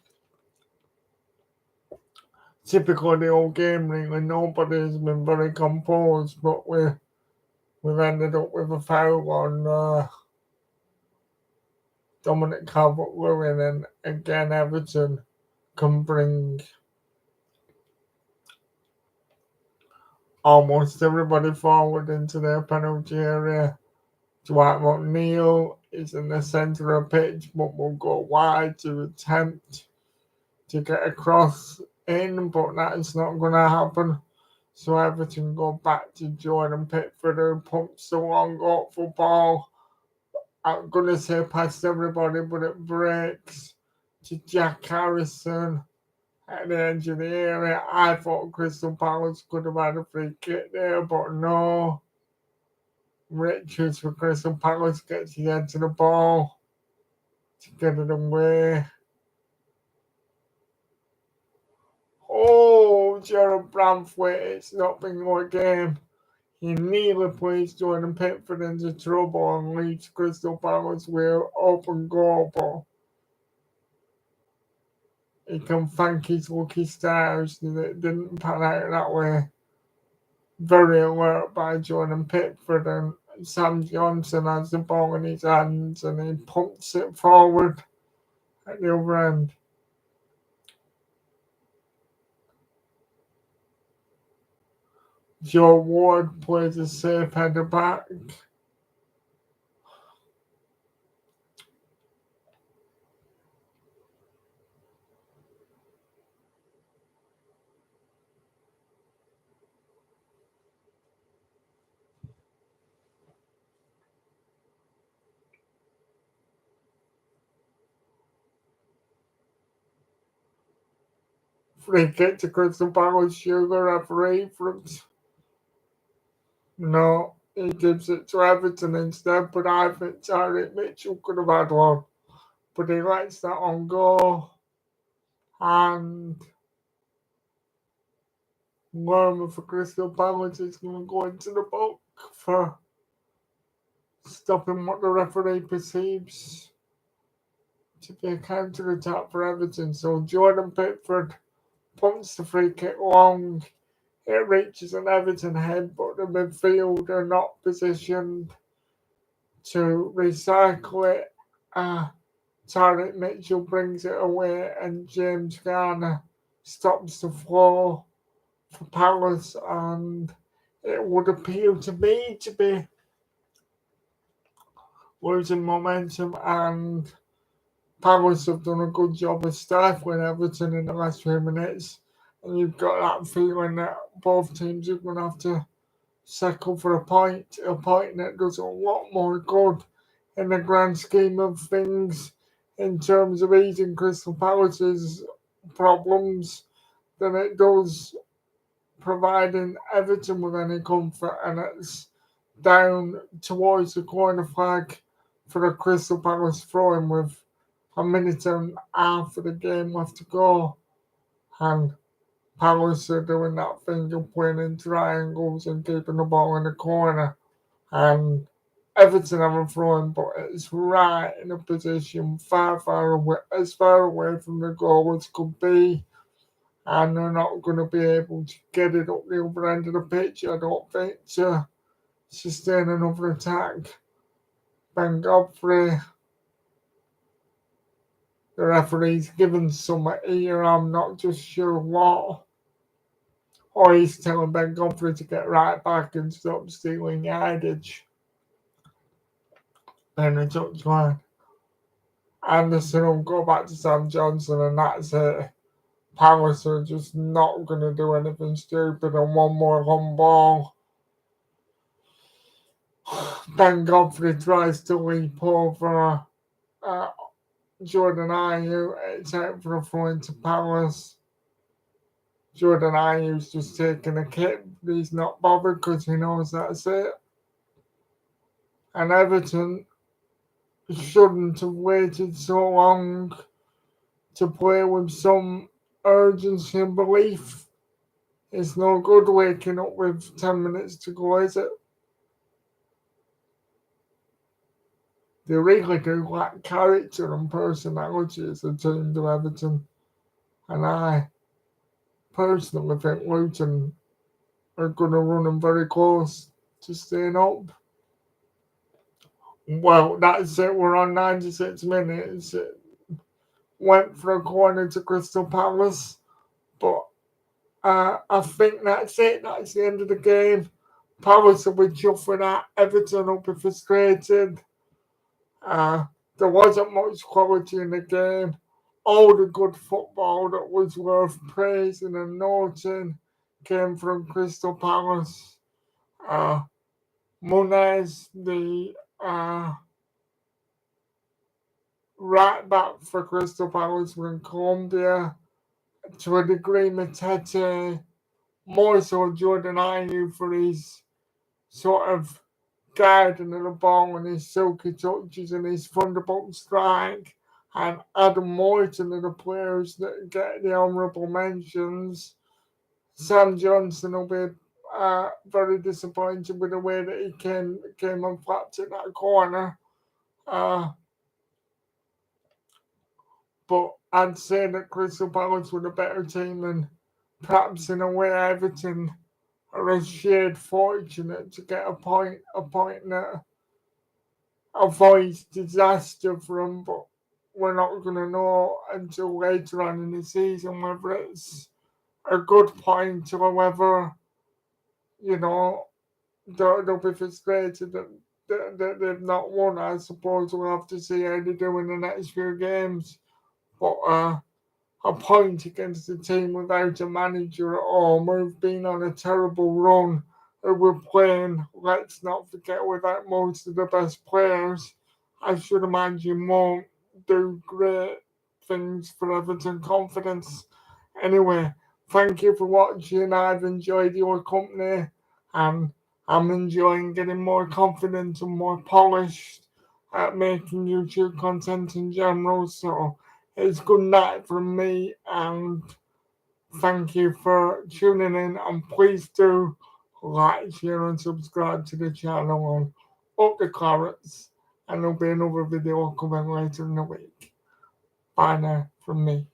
Typical of the whole game, really. Nobody's been very composed, but we've ended up with a foul on Dominic Calvert-Lewin, and again Everton can bring almost everybody forward into their penalty area. Dwight McNeil is in the centre of the pitch, but will go wide to attempt to get across in, but that is not going to happen. So Everton go back to Jordan Pickford, who pumps the long hopeful ball. I'm going to say past everybody, but it breaks to Jack Harrison at the edge of the area. I thought Crystal Palace could have had a free kick there, but no. Richards for Crystal Palace gets the edge of the ball to get it away. Oh, Jared Bramthwaite, it's not been a game. He nearly plays Jordan Pickford into trouble and leaves Crystal Palace with open goal, but he can thank his lucky stars that it didn't pan out that way. Very alert by Jordan Pickford, and Sam Johnson has the ball in his hands and he pumps it forward at the other end. Joe Ward plays a safe header back. Free kick to Crystal Palace. Sugar referee flips. No, he gives it to Everton instead, but I think Tyreek Mitchell could have had one. But he lets that on go. And Lerma for Crystal Palace is going to go into the book for stopping what the referee perceives to be a counter-attack for Everton. So Jordan Pickford pumps the free kick long. It reaches an Everton head, but the midfield are not positioned to recycle it. Tyreek Mitchell brings it away, and James Garner stops the flow for Palace, and it would appear to me to be losing momentum, and Palace have done a good job of stifling Everton in the last few minutes. And you've got that feeling that both teams are going to have to settle for a point that does a lot more good in the grand scheme of things in terms of easing Crystal Palace's problems than it does providing Everton with any comfort. And it's down towards the corner flag for the Crystal Palace throwing with a minute and a half of the game left to go. And Palace are doing that thing of playing in triangles and keeping the ball in the corner. And Everton have a throwing, but it's right in a position far away, as far away from the goal as could be. and they're not going to be able to get it up the other end of the pitch, I don't think, to sustain another attack. Ben Godfrey, the referee's given some ear, I'm not just sure what. Or he's telling Ben Godfrey to get right back and stop stealing yardage. Then a touchline. Anderson will go back to Sam Johnson, and that's it. Palace are just not going to do anything stupid, and one more long ball. Ben Godfrey tries to leap over Jordan Ayew. It's out for a throw into Palace. Jordan Ayew's just taking a kick, but he's not bothered because he knows that's it. And Everton shouldn't have waited so long to play with some urgency and belief. It's no good waking up with 10 minutes to go, is it? They really do lack character and personality as a team to Everton. And I personally think Luton are going to run them very close to staying up. Well, that's it. We're on 96 minutes. It went for a corner to Crystal Palace. But I think that's it. That's the end of the game. Palace will be chuffing that. Everton will be frustrated. There wasn't much quality in the game. All the good football that was worth praising and noting came from Crystal Palace. Munez, the right back for Crystal Palace from Colombia, to a degree Matete, more so Jordan Ayew for his sort of guiding of the ball and his silky touches and his thunderbolt strike, and Adam Morton are the players that get the honourable mentions. Sam Johnson will be very disappointed with the way that he came and flapped at that corner. But I'd say that Crystal Palace were the better team, and perhaps in a way Everton are a shared fortunate to get a point that avoids disaster for them, but we're not going to know until later on in the season whether it's a good point or whether, they'll be frustrated that they've not won. I suppose we'll have to see how they do in the next few games. But a point against a team without a manager at all, who've been on a terrible run, who were playing, let's not forget, without most of the best players, I should imagine won't do great things for Everton confidence. Anyway, thank you for watching. I've enjoyed your company, and I'm enjoying getting more confident and more polished at making YouTube content in general. So it's good night from me, and thank you for tuning in. And please do like, share, and subscribe to the channel on Up the Carrots. And there'll be another video coming later in the week. Bye now from me.